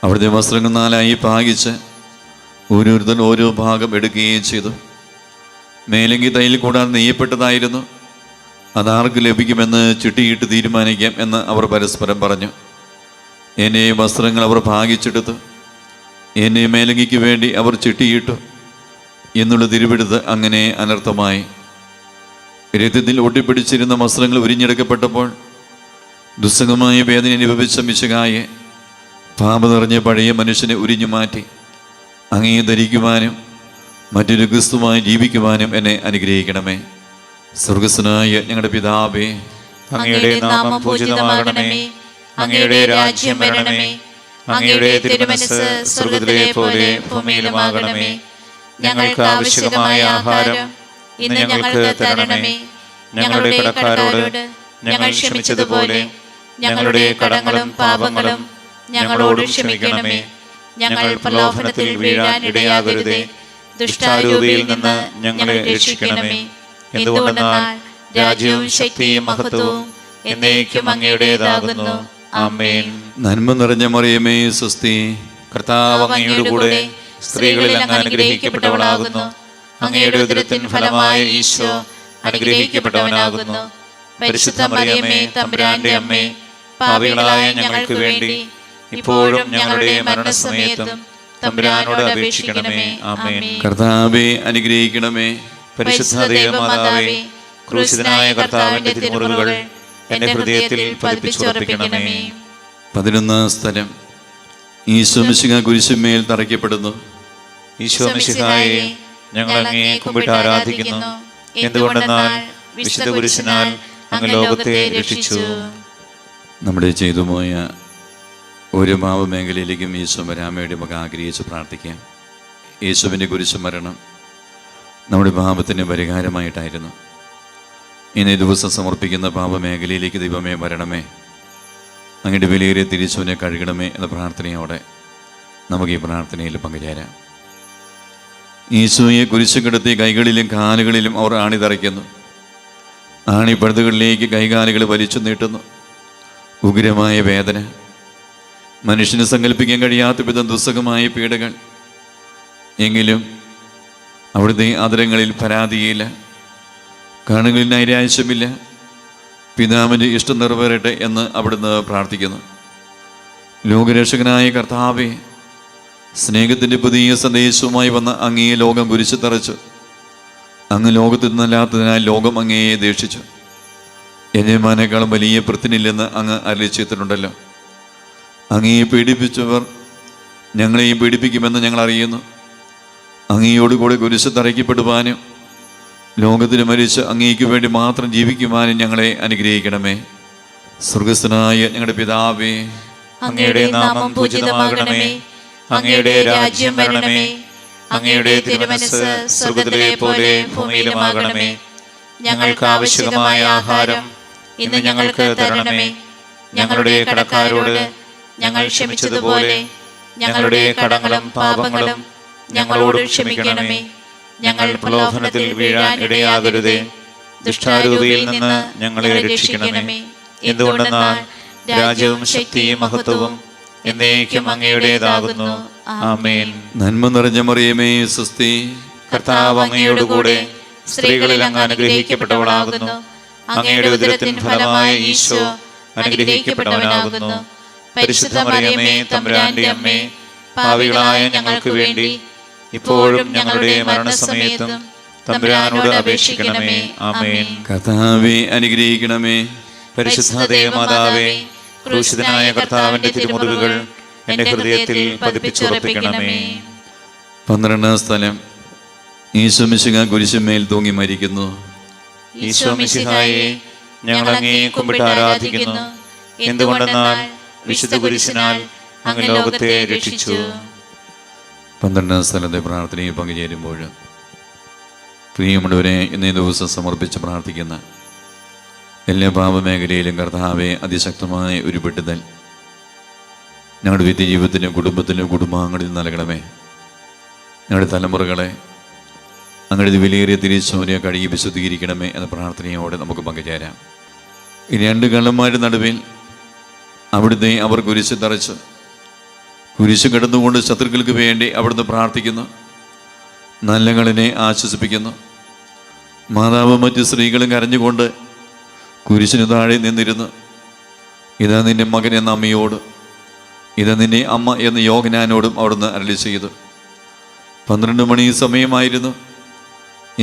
അവിടുത്തെ വസ്ത്രങ്ങൾ 4ആയി ഭാഗിച്ച് ഓരോരുത്തർ ഓരോ ഭാഗം എടുക്കുകയും ചെയ്തു. മേലെങ്കി തൈൽ കൂടാൻ നെയ്യപ്പെട്ടതായിരുന്നു. അതാർക്ക് ലഭിക്കുമെന്ന് ചിട്ടിയിട്ട് തീരുമാനിക്കാം എന്ന് അവർ പരസ്പരം പറഞ്ഞു. എന്നെ വസ്ത്രങ്ങൾ അവർ ഭാഗിച്ചെടുത്തു. എന്നെ മേലങ്കിക്ക് വേണ്ടി അവർ ചിട്ടിയിട്ടു എന്നുള്ള തിരുവെടുത്ത് അങ്ങനെ അനർത്ഥമായി. രക്തത്തിൽ ഒട്ടിപ്പിടിച്ചിരുന്ന വസ്ത്രങ്ങൾ ഉരിഞ്ഞെടുക്കപ്പെട്ടപ്പോൾ ദുസ്സഹമായ വേദന അനുഭവിച്ച മിശിഹായെ, പാപം നിറഞ്ഞ പഴയ മനുഷ്യനെ ഉരിഞ്ഞു മാറ്റി അങ്ങയെ ധരിക്കുവാനും മറ്റൊരു ക്രിസ്തുവായി ജീവിക്കുവാനും എന്നെ അനുഗ്രഹിക്കണമേ. സ്വർഗസ്ഥനായ ഞങ്ങളുടെ പിതാവേ, അങ്ങയുടെ നാമം പൂജിതമാകണമേ. അങ്ങയുടെ രാജ്യം വരണമേ. അങ്ങയുടെ തിരുമനസ്സ് സ്വർഗ്ഗത്തിലെ പോലെ ഭൂമിയിലുമാകണമേ. ഞങ്ങൾക്ക് ആവശ്യമായ ആഹാരം ഇന്ന് ഞങ്ങൾക്ക് തരണമേ. ഞങ്ങളുടെ കടക്കാരോട് ഞങ്ങൾ ക്ഷമിച്ചതുപോലെ ഞങ്ങളുടെ കടങ്ങളും പാപങ്ങളും ഞങ്ങളോട് ക്ഷമിക്കണമേ. ഞങ്ങൾ പ്രലോഭനത്തിൽ വീഴാൻ ഇടയാകരുതേ. ദുഷ്ടാരൂപിയിൽ നിന്ന് ഞങ്ങളെ രക്ഷിക്കണമേ. എന്തുകൊണ്ടെന്നാൽ രാജ്യവും ശക്തിയും മഹത്വവും എന്നേക്കും അങ്ങയുടേതാകുന്നു. ആമേൻ. നന്മ നിറഞ്ഞ മറിയമേ, സ്വസ്തി. കർത്താവ് അങ്ങയുടെ കൂടെ സ്ത്രീകളിൽ അങ്ങ് അനുഗ്രഹിക്കപ്പെട്ടവളാകുന്നു. അങ്ങയുടെ ഉദരത്തിൻ ഫലമായ ഈശോ അനുഗ്രഹിക്കപ്പെട്ടവനാകുന്നു. പരിശുദ്ധ മറിയമേ, തമ്പുരാന്റെ അമ്മേ, പാപികളായ ഞങ്ങൾക്ക് വേണ്ടി ഇപ്പോഴും ഞങ്ങളുടെ മരണസമയത്തും തമ്പുരാനോട് അപേക്ഷിക്കണമേ. ആമേൻ. കർത്താവേ, അനുഗ്രഹിക്കണമേ. പരിശുദ്ധ ദൈവമാതാവേ, ക്രൂശിതനായ കർത്താവിന്റെ തിരുമുറിവുകൾ എന്റെ ഹൃദയത്തിൽ പതിപ്പിച്ചുറപ്പിക്കണമേ. 11 സ്ഥലം. ഈശോ മിശിഹാ കുരിശുമേൽ തറയ്ക്കപ്പെടുന്നു. ഈശോ മിശിഹായെ, ഞങ്ങൾ അങ്ങയെ കുമ്പിട്ട് ആരാധിക്കുന്നു. എന്തുകൊണ്ടെന്നാൽ വിശുദ്ധ കുരിശിനാൽ അങ്ങ് ലോകത്തെ രക്ഷിച്ചു. നമ്മുടെ ചെയ്തുപോയ ഒരു പാപമേഖലയിലേക്കും യേശു വരാൻ വേണ്ടി നമുക്ക് ആഗ്രഹിച്ച് പ്രാർത്ഥിക്കാം. യേശുവിൻ്റെ കുരിശു മരണം നമ്മുടെ പാപത്തിന് പരിഹാരമായിട്ടായിരുന്നു. ഇന്നേ ദിവസം സമർപ്പിക്കുന്ന പാപമേഖലയിലേക്ക് ദൈവമേ വരണമേ, അങ്ങയുടെ വിലയേറിയ തിരിച്ചുവിനെ കഴുകണമേ എന്ന പ്രാർത്ഥനയോടെ നമുക്ക് ഈ പ്രാർത്ഥനയിൽ പങ്കുചേരാം. ഈശോയെ കുരിശു കിടത്തി കൈകളിലും കാലുകളിലും അവർ ആണിതറയ്ക്കുന്നു. ആണിപ്പഴുതുകളിലേക്ക് കൈകാലുകൾ വലിച്ചു നീട്ടുന്നു. ഉഗ്രമായ വേദന, മനുഷ്യന് സങ്കല്പിക്കാൻ കഴിയാത്ത വിധം ദുസ്സഹമായ പീഡകൾ. എങ്കിലും അവിടുത്തെ ആദരങ്ങളിൽ പരാതിയില്ല, കണ്ണുകളിൽ നൈരാശ്യമില്ല. പിതാവിൻ്റെ ഇഷ്ടം നിറവേറട്ടെ എന്ന് അവിടുന്ന് പ്രാർത്ഥിക്കുന്നു. ലോകരക്ഷകനായ കർത്താവേ, സ്നേഹത്തിൻ്റെ പുതിയ സന്ദേശവുമായി വന്ന അങ്ങയെ ലോകം കുരിശു തറച്ചു. അങ്ങ് ലോകത്തിൽ നിന്നല്ലാത്തതിനാൽ ലോകം അങ്ങയെ ദേഷിച്ചു. യജമാനേക്കാളും വലിയ പൃഥ്വിനില്ലെന്ന് അങ്ങ് അരുളിച്ചെയ്തിട്ടുണ്ടല്ലോ. അങ്ങയെ പീഡിപ്പിച്ചവർ ഞങ്ങളെയും പീഡിപ്പിക്കുമെന്ന് ഞങ്ങൾ അറിയുന്നു. അങ്ങയോടുകൂടി കുരിശു തറയ്ക്കപ്പെടുവാനും ലോകത്തിന് മരിച്ച് അങ്ങേക്ക് വേണ്ടി മാത്രം ജീവിക്കുവാനും ഞങ്ങളെ അനുഗ്രഹിക്കണമേ. സ്വർഗസ്ഥനായ ഞങ്ങളുടെ പിതാവേ, അങ്ങയുടെ നാമം പൂജിതമാകണമേ. അങ്ങയുടെ രാജ്യം വരണമേ. അങ്ങയുടെ തിരുമനസ്സ് സ്വർഗ്ഗത്തിലെ പോലെ ഭൂമിയിലുമാകണമേ. ഞങ്ങൾക്ക് ആവശ്യമായ ആഹാരം ഇന്ന് ഞങ്ങൾക്ക് തരണമേ. ഞങ്ങളുടെ കടക്കാരോട് ഞങ്ങൾ ക്ഷമിച്ചതുപോലെ ഞങ്ങളുടെ കടങ്ങളും പാപങ്ങളും ഞങ്ങളോട് ക്ഷമിക്കണമേ. ഞങ്ങൾ പ്രലോഭനത്തിൽ വീഴാൻ ഇടയാകരുതേ. ദുഷ്ടാരൂപിയിൽ നിന്ന് ഞങ്ങളെ രക്ഷിക്കണമേ. എന്തുകൊണ്ടെന്നാൽ രാജ്യവും ശക്തിയും മഹത്വവും എന്നേക്കും അങ്ങയുടേതാകുന്നു. ആമേൻ. നന്മ നിറഞ്ഞ മറിയമേ, സ്വസ്തി. കർത്താവ് അങ്ങയോട് കൂടെ സ്ത്രീകളിൽ അങ്ങ് അനുഗ്രഹിക്കപ്പെട്ടവളാകുന്നു. അങ്ങയുടെ ഉദരത്തിൻ ഫലമായ ഈശോ അനുഗ്രഹിക്കപ്പെട്ടവനാകുന്നു. പരിശുദ്ധ മറിയമേ, തമ്പുരാന്റെ അമ്മേ, പാപികളായ ഞങ്ങൾക്ക് വേണ്ടി ഇപ്പോഴും ഞങ്ങളുടെ മരണസമയത്തും തമ്പുരാനോട് അപേക്ഷിക്കണമേ. ആമേൻ. കർത്താവേ, അനുഗ്രഹിക്കണമേ. പരിശുദ്ധ ദൈവമാതാവേ, ക്രൂശിതനായ കർത്താവിന്റെ തിരുമുറിവുകൾ എന്റെ ഹൃദയത്തിൽ പതിപ്പിച്ചുറപ്പിക്കണമേ. 12 സ്ഥലം. ഈശോ മിശിഹാ കുരിശുമേൽ തൂങ്ങി മരിക്കുന്നു. ഈശോ മിശിഹായെ, ഞങ്ങൾ അങ്ങയെ കുമ്പിട്ട് ആരാധിക്കുന്നു. എന്തുകൊണ്ടെന്നാൽ വിശുദ്ധ കുരിശിനാൽ അങ്ങ് ലോകത്തെ രക്ഷിച്ചു. 12 സ്ഥലത്തെ പ്രാർത്ഥനയിൽ പങ്കുചേരുമ്പോൾ പ്രിയമുള്ളവരെ, ഇന്നേ ദിവസം സമർപ്പിച്ച് പ്രാർത്ഥിക്കുന്ന എല്ലാ പാപമേഖലയിലും കർത്താവെ അതിശക്തമായ ഒരു വിടുതൽ ഞങ്ങളുടെ വ്യക്തി ജീവിതത്തിലും കുടുംബത്തിലും കുടുംബാംഗങ്ങളിൽ നൽകണമേ. ഞങ്ങളുടെ തലമുറകളെ അങ്ങയുടെ വിലയേറിയ തിരിച്ചോനെ കഴുകി വിശുദ്ധീകരിക്കണമേ എന്ന പ്രാർത്ഥനയോടെ നമുക്ക് പങ്കുചേരാം. ഈ 2 കള്ളന്മാരുടെ നടുവിൽ അവിടുത്തെ അവർ കുരിശ് തറച്ചു. കുരിശ് കിടന്നുകൊണ്ട് ശത്രുക്കൾക്ക് വേണ്ടി അവിടുന്ന് പ്രാർത്ഥിക്കുന്നു. നല്ലകളിനെ ആശ്വസിപ്പിക്കുന്നു. മാതാവും മറ്റ് സ്ത്രീകളും കരഞ്ഞുകൊണ്ട് കുരിശിന് താഴെ നിന്നിരുന്നു. ഇതാ നിന്റെ മകൻ എന്ന അമ്മയോട്, ഇതാ നിന്റെ അമ്മ എന്ന യോഹന്നാനോടും അവിടുന്ന് അരുളി ചെയ്തു. 12 മണി സമയമായിരുന്നു.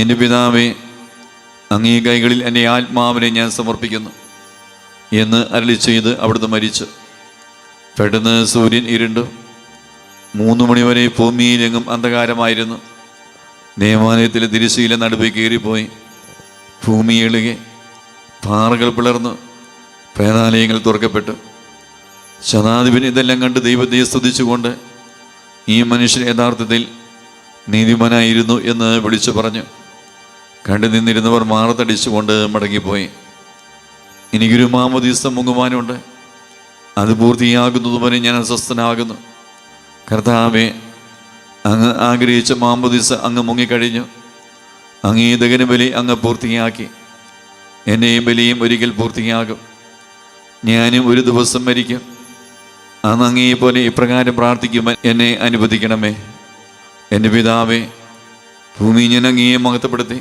എൻ്റെ പിതാവേ, അങ്ങേ കൈകളിൽ എൻ്റെ ആത്മാവിനെ ഞാൻ സമർപ്പിക്കുന്നു എന്ന് അരുളി ചെയ്ത് അവിടുന്ന് മരിച്ചു. പെട്ടെന്ന് സൂര്യൻ ഇരുണ്ടു. 3 മണിവരെ ഭൂമിയിലെങ്ങും അന്ധകാരമായിരുന്നു. ദേവാലയത്തിലെ തിരശ്ശീല നടുവെ കയറിപ്പോയി. ഭൂമി എളുകെ, പാറകൾ പിളർന്നു, പ്രേതാലയങ്ങൾ തുറക്കപ്പെട്ടു. ശതാധിപൻ ഇതെല്ലാം കണ്ട് ദൈവത്തെ സ്തുതിച്ചുകൊണ്ട് ഈ മനുഷ്യൻ യഥാർത്ഥത്തിൽ നീതിമാനായിരുന്നു എന്ന് വിളിച്ചു പറഞ്ഞു. കണ്ടു നിന്നിരുന്നവർ മാറത്തടിച്ചുകൊണ്ട് മടങ്ങിപ്പോയി. എനിക്കൊരു മാമോദീസ മുങ്ങുവാനുണ്ട്, അത് പൂർത്തിയാകുന്നതുവരെ ഞാൻ അസ്വസ്ഥനാകുന്നു. കർത്താവേ, അങ്ങ് ആഗ്രഹിച്ച മാമോദീസ അങ്ങ് മുങ്ങിക്കഴിഞ്ഞു. അങ്ങ് ഈ ദഹനബലി അങ്ങ് പൂർത്തിയാക്കി. എന്നെയും ബലിയും ഒരിക്കൽ പൂർത്തിയാകും. ഞാനും ഒരു ദിവസം മരിക്കും. അന്ന് അങ്ങേപോലെ ഇപ്രകാരം പ്രാർത്ഥിക്കുവാൻ എന്നെ അനുവദിക്കണമേ. എൻ്റെ പിതാവേ, ഭൂമി ഞാൻ അങ്ങയെ മഹത്വപ്പെടുത്തി.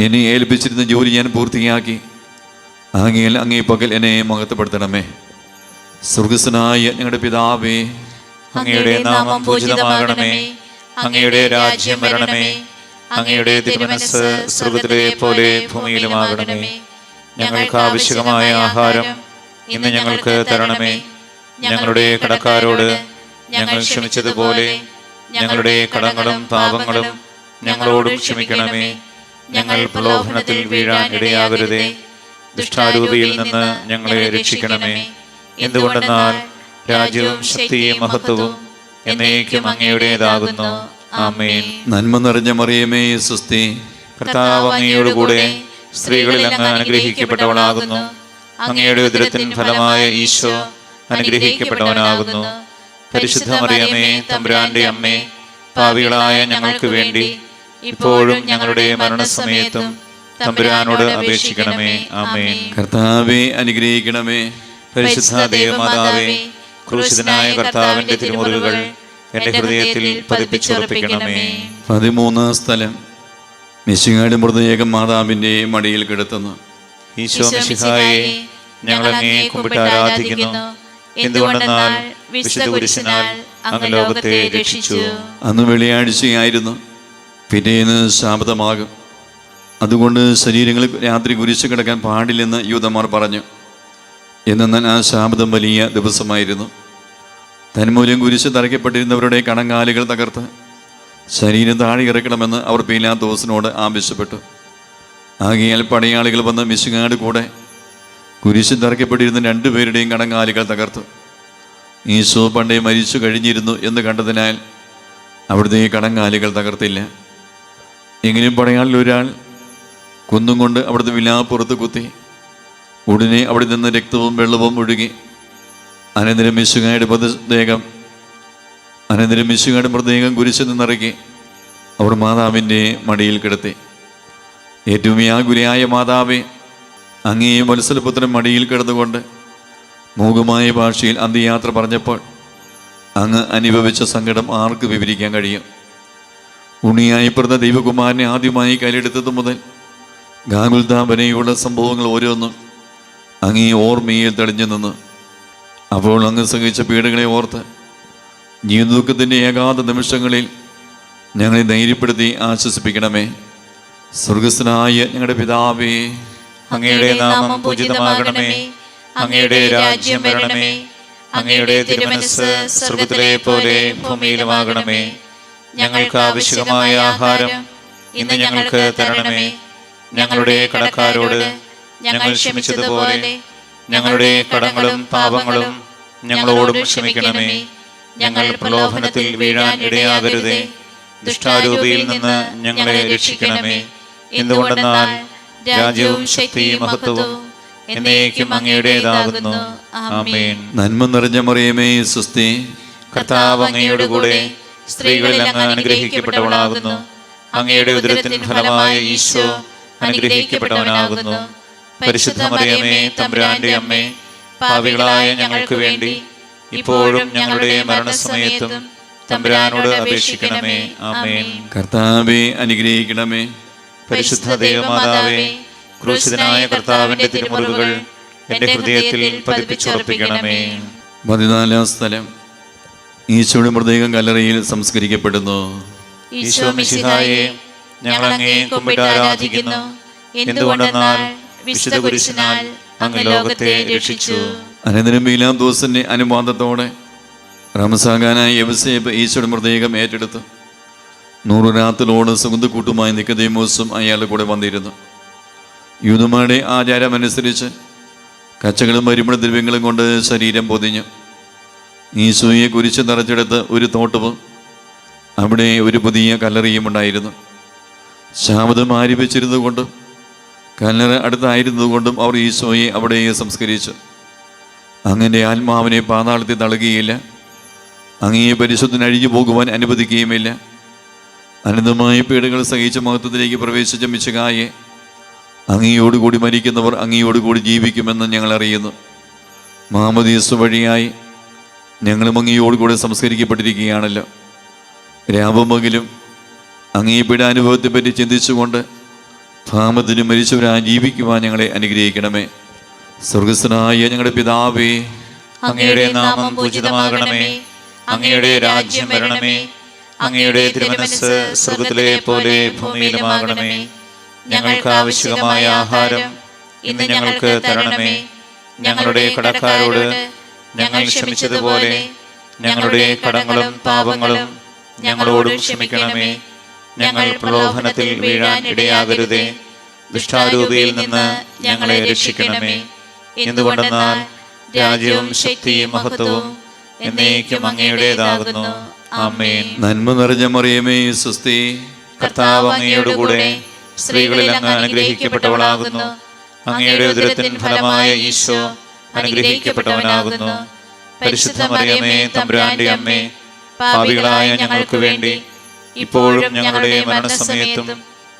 എന്നെ ഏൽപ്പിച്ചിരുന്ന ജോലി ഞാൻ പൂർത്തിയാക്കി. അങ്ങയിൽ അങ്ങേ പകൽ എന്നെ മഹത്വപ്പെടുത്തണമേ. സ്വർഗസ്വനായ ഞങ്ങളുടെ പിതാവേ, അങ്ങയുടെ നാമം പൂജിതമാകണമേ. അങ്ങയുടെ രാജ്യം വരണമേ. അങ്ങയുടെ തിരുമനസ്സ് സ്വർഗ്ഗത്തിലെ പോലെ ഭൂമിയിലുമാകണമേ. ഞങ്ങൾക്ക് ആവശ്യമായ ആഹാരം ഇന്ന് ഞങ്ങൾക്ക് തരണമേ. ഞങ്ങളുടെ കടക്കാരോട് ഞങ്ങൾ ക്ഷമിച്ചതുപോലെ ഞങ്ങളുടെ കടങ്ങളും പാപങ്ങളും ഞങ്ങളോടും ക്ഷമിക്കണമേ. ഞങ്ങൾ പ്രലോഭനത്തിൽ വീഴാൻ ഇടയാകരുതേ. ദുഷ്ടാരൂപിയിൽ നിന്ന് ഞങ്ങളെ രക്ഷിക്കണമേ. എന്തുകൊണ്ടെന്നാൽ രാജ്യവും ശക്തിയും മഹത്വവും എന്നേക്കും അങ്ങയുടേതാകുന്നു. ആമേൻ. നന്മ നിറഞ്ഞ മറിയമേ, സ്വസ്തി. കർത്താവ് അങ്ങയോടുകൂടെ സ്ത്രീകളിൽ അങ്ങ് അനുഗ്രഹിക്കപ്പെട്ടവളാകുന്നു. അങ്ങയുടെ ഉദരത്തിൻ ഫലമായ ഈശോ അനുഗ്രഹിക്കപ്പെട്ടവനാകുന്നു. പരിശുദ്ധ മറിയമേ, തമ്പുരാന്റെ അമ്മേ, പാപികളായ ഞങ്ങൾക്ക് വേണ്ടി ഇപ്പോഴും ഞങ്ങളുടെ മരണസമയത്തും തമ്പുരാനോട് അപേക്ഷിക്കണമേ. ആമേൻ. കർത്താവേ, അനുഗ്രഹിക്കണമേ. പരിശുദ്ധ ദേവമാതാവേ, ക്രൂശിതനായ കർത്താവിന്റെ തിരുമുറിവുകൾ എന്റെ ഹൃദയത്തിൽ പതിപ്പിച്ചുറപ്പിക്കണമേ. 13 സ്ഥലം മിശിഹായുടെ മൃതദേഹം മാതാവിൻ്റെ മടിയിൽ കിടത്തുന്നു. ഈശോ മിശിഹായെ, ഞങ്ങൾ അങ്ങയെ കുമ്പിട്ട് ആരാധിക്കുന്നു. എന്തുകൊണ്ടെന്നാൽ വിശുദ്ധ കുരിശിനാൽ അങ്ങ് ലോകത്തെ രക്ഷിച്ചു. അന്ന് വെള്ളിയാഴ്ചയായിരുന്നു, പിറ്റേന്ന് ശാബതമാകും. അതുകൊണ്ട് ശരീരങ്ങൾ രാത്രി കുരിശ് കിടക്കാൻ പാടില്ലെന്ന് യൂദന്മാർ പറഞ്ഞു. എന്നാൽ ആ ശാബതം വലിയ ദിവസമായിരുന്നു. തന്മൂലം കുരിശ് തറയ്ക്കപ്പെട്ടിരുന്നവരുടെ കണങ്കാലുകൾ തകർത്ത് ശരീരം താഴെ ഇറക്കണമെന്ന് അവർ പീലാത്തോസിനോട് ആവശ്യപ്പെട്ടു. ആകയാൽ പടയാളികൾ വന്ന് മിശിഹായുടെ കൂടെ കുരിശിൽ തറയ്ക്കപ്പെട്ടിരുന്ന 2 പേരുടെയും കണങ്കാലുകൾ തകർത്തു. ഈശോ പണ്ടേ മരിച്ചു കഴിഞ്ഞിരുന്നു എന്ന് കണ്ടതിനാൽ അവിടുത്തെ കണങ്കാലുകൾ തകർത്തില്ല. എങ്കിലും പടയാളിൽ ഒരാൾ കുന്നും കൊണ്ട് അവിടുത്തെ വിലാപ്പുറത്ത് കുത്തി. ഉടനെ അവിടെ നിന്ന് രക്തവും വെള്ളവും ഒഴുകി. അനന്തരം മിശിഹായുടെ മൃതദേഹം കുരിശിൽ നിന്നിറക്കി അവർ മാതാവിൻ്റെ മടിയിൽ കിടത്തി. ഏറ്റവും വ്യാകുലയായ മാതാവേ, അങ്ങേ വത്സലപുത്രൻ മടിയിൽ കിടന്നുകൊണ്ട് മൂകമായ ഭാഷയിൽ അന്ത്യയാത്ര പറഞ്ഞപ്പോൾ അങ്ങ് അനുഭവിച്ച സങ്കടം ആർക്ക് വിവരിക്കാൻ കഴിയും? ഉണ്ണിയായി പിറന്ന ദൈവകുമാരനെ ആദ്യമായി കയ്യിലെടുത്തത് മുതൽ ഗാഗുൽത്താ വരെയുള്ള സംഭവങ്ങൾ ഓരോന്നും അങ്ങേ ഓർമ്മയിൽ തെളിഞ്ഞു നിന്ന്. അപ്പോൾ അങ്ങ് സഹിച്ച പീഡകളെ ഓർത്ത് ജീവിതദുഃഖത്തിൻ്റെ ഏകാന്ത നിമിഷങ്ങളിൽ ഞങ്ങളെ ധൈര്യപ്പെടുത്തി ആശ്വസിപ്പിക്കണമേ. സ്വർഗസ്ഥനായ ഞങ്ങളുടെ പിതാവേ, അങ്ങയുടെ നാമം പൂജിതമാകണമേ. അങ്ങയുടെ രാജ്യം വരണമേ. അങ്ങയുടെ തിരുമനസ്സ് സ്വർഗ്ഗത്തിലെ പോലെ ഭൂമിയിലുമാകണമേ. ഞങ്ങൾക്ക് ആവശ്യമായ ആഹാരം ഇന്ന് ഞങ്ങൾക്ക് തരണമേ. ഞങ്ങളുടെ കടക്കാരോട് ഞങ്ങൾ ക്ഷമിച്ചതുപോലെ ഞങ്ങളുടെ കടങ്ങളും പാപങ്ങളും ഞങ്ങളോടും ക്ഷമിക്കണമേ. ഞങ്ങൾ പ്രലോഭനത്തിൽ വീഴാൻ ഇടയാകരുതേ. ദുഷ്ടാരൂപിയിൽ നിന്ന് ഞങ്ങളെ രക്ഷിക്കണമേ. എന്തുകൊണ്ടെന്നാൽ രാജ്യവും ശക്തിയും മഹത്വവും എന്നേക്കും അങ്ങയുടേതാകുന്നു. ആമേൻ. നന്മ നിറഞ്ഞ മറിയമേ, സ്വസ്തി. കർത്താവ് അങ്ങയോടുകൂടെ സ്ത്രീകളിൽ അങ്ങ് അനുഗ്രഹിക്കപ്പെട്ടവളാകുന്നു. അങ്ങയുടെ ഉദരത്തിൻ ഫലമായ ഈശോ അനുഗ്രഹിക്കപ്പെട്ടവനാകുന്നു. പരിശുദ്ധ മറിയമേ, തമ്പുരാന്റെ അമ്മേ, പാപികളായ ഞങ്ങൾക്ക് വേണ്ടി ഇപ്പോഴും ഞങ്ങളുടെ മരണസമയത്തും തമ്പുരാനോട് അപേക്ഷിക്കണമേ. ആമേൻ. കർത്താവേ, അനുഗ്രഹിക്കണമേ. പരിശുദ്ധ ദേവമാതാവേ, ക്രൂശിതനായ കർത്താവിന്റെ തിരുമുറിവുകൾ എന്റെ ഹൃദയത്തിൽ പതിപ്പിച്ചുറപ്പിക്കണമേ. 14 സ്ഥലം ഈശോയുടെ മൃതദേഹം കല്ലറയിൽ സംസ്കരിക്കപ്പെടുന്നു. ഈശോ മിശിഹായെ, ഞങ്ങൾ അങ്ങയെ കുമ്പിട്ട് ആരാധിക്കുന്നു. എന്തുകൊണ്ടെന്നാൽ വിശുദ്ധ കുരിശിനാൽ അങ്ങ് ലോകത്തെ രക്ഷിച്ചു. അനന്തരം പീലാത്തോസിന്റെ അനുവാദത്തോടെ റമസാഖാനായ യവസേപ്പ് ഈശോയുടെ മൃതദേഹം ഏറ്റെടുത്തു. 100 രാത്രിലോട് സുഗന്ധക്കൂട്ടുമായി നിക്കോദെമോസും അയാളുടെ കൂടെ വന്നിരുന്നു. യൂദന്മാരുടെ ആചാരമനുസരിച്ച് കച്ചകളും പരിമള ദ്രവ്യങ്ങളും കൊണ്ട് ശരീരം പൊതിഞ്ഞു ഈശോയെ കുരിശ് നിറച്ചെടുത്ത് ഒരു തോട്ടവും അവിടെ ഒരു പുതിയ കല്ലറിയും ഉണ്ടായിരുന്നു. ശാബതം ആരംഭിച്ചിരുന്നതുകൊണ്ടും കല്ലറ അടുത്തായിരുന്നതുകൊണ്ടും അവർ ഈശോയെ അവിടെ സംസ്കരിച്ചു. അങ്ങനെ ആത്മാവിനെ പാതാളത്തിൽ തള്ളുകയില്ല, അങ്ങയെ പരിശുദ്ധന് അഴിഞ്ഞു പോകുവാൻ അനുവദിക്കുകയുമില്ല. അനന്തമായ പീഡകൾ സഹിച്ച മഹത്വത്തിലേക്ക് പ്രവേശിച്ച മിശിഹായെ അങ്ങയോടുകൂടി മരിക്കുന്നവർ അങ്ങയോടുകൂടി ജീവിക്കുമെന്ന് ഞങ്ങൾ അറിയുന്നു. മാമോദീസ വഴിയായി ഞങ്ങളും അങ്ങയോടുകൂടി സംസ്കരിക്കപ്പെട്ടിരിക്കുകയാണല്ലോ. രാപമകിലും അങ്ങേ പീഡാനുഭവത്തെപ്പറ്റി ചിന്തിച്ചുകൊണ്ട് ഭാമത്തിനും മരിച്ചവരാ ജീവിക്കുവാൻ ഞങ്ങളെ അനുഗ്രഹിക്കണമേ. സ്വർഗസ്ഥനായ ഞങ്ങളുടെ പിതാവേ, അങ്ങയുടെ നാമം പൂജിതമാകണമേ. അങ്ങയുടെ രാജ്യം വരണമേ. അങ്ങയുടെ തിരുമനസ്സ് സ്വർഗത്തിലെ പോലെ ഭൂമിയിലുമാകണമേ. ഞങ്ങൾക്ക് ആവശ്യമായ ആഹാരം ഇന്ന് ഞങ്ങൾക്ക് തരണമേ. ഞങ്ങളുടെ കടക്കാരോട് ഞങ്ങൾ ക്ഷമിച്ചതുപോലെ ഞങ്ങളുടെ കടങ്ങളും പാപങ്ങളും ഞങ്ങളോടും ക്ഷമിക്കണമേ. ഞങ്ങൾ പ്രലോഭനത്തിൽ വീഴാൻ ഇടയാകരുതേ. ദുഷ്ടാരൂപിയിൽ നിന്ന് ഞങ്ങളെ രക്ഷിക്കണമേ. എന്തുകൊണ്ടെന്നാൽ രാജ്യവും ശക്തിയും മഹത്വവും എന്നേക്കും അങ്ങയുടേതാകുന്നു. ആമേൻ. നന്മ നിറഞ്ഞ മറിയമേ, സ്വസ്തി. കർത്താവ് അങ്ങയോടുകൂടെ സ്ത്രീകളിൽ അങ്ങ് അനുഗ്രഹിക്കപ്പെട്ടവളാകുന്നു. അങ്ങയുടെ ഉദരത്തിൻ ഫലമായ ഈശോ അനുഗ്രഹിക്കപ്പെട്ടവനാകുന്നു. പരിശുദ്ധ മറിയമേ, തമ്പുരാന്റെ അമ്മേ, പാപികളായ ഞങ്ങൾക്ക് വേണ്ടി ഇപ്പോഴും ഞങ്ങളുടെ മരണസമയത്തും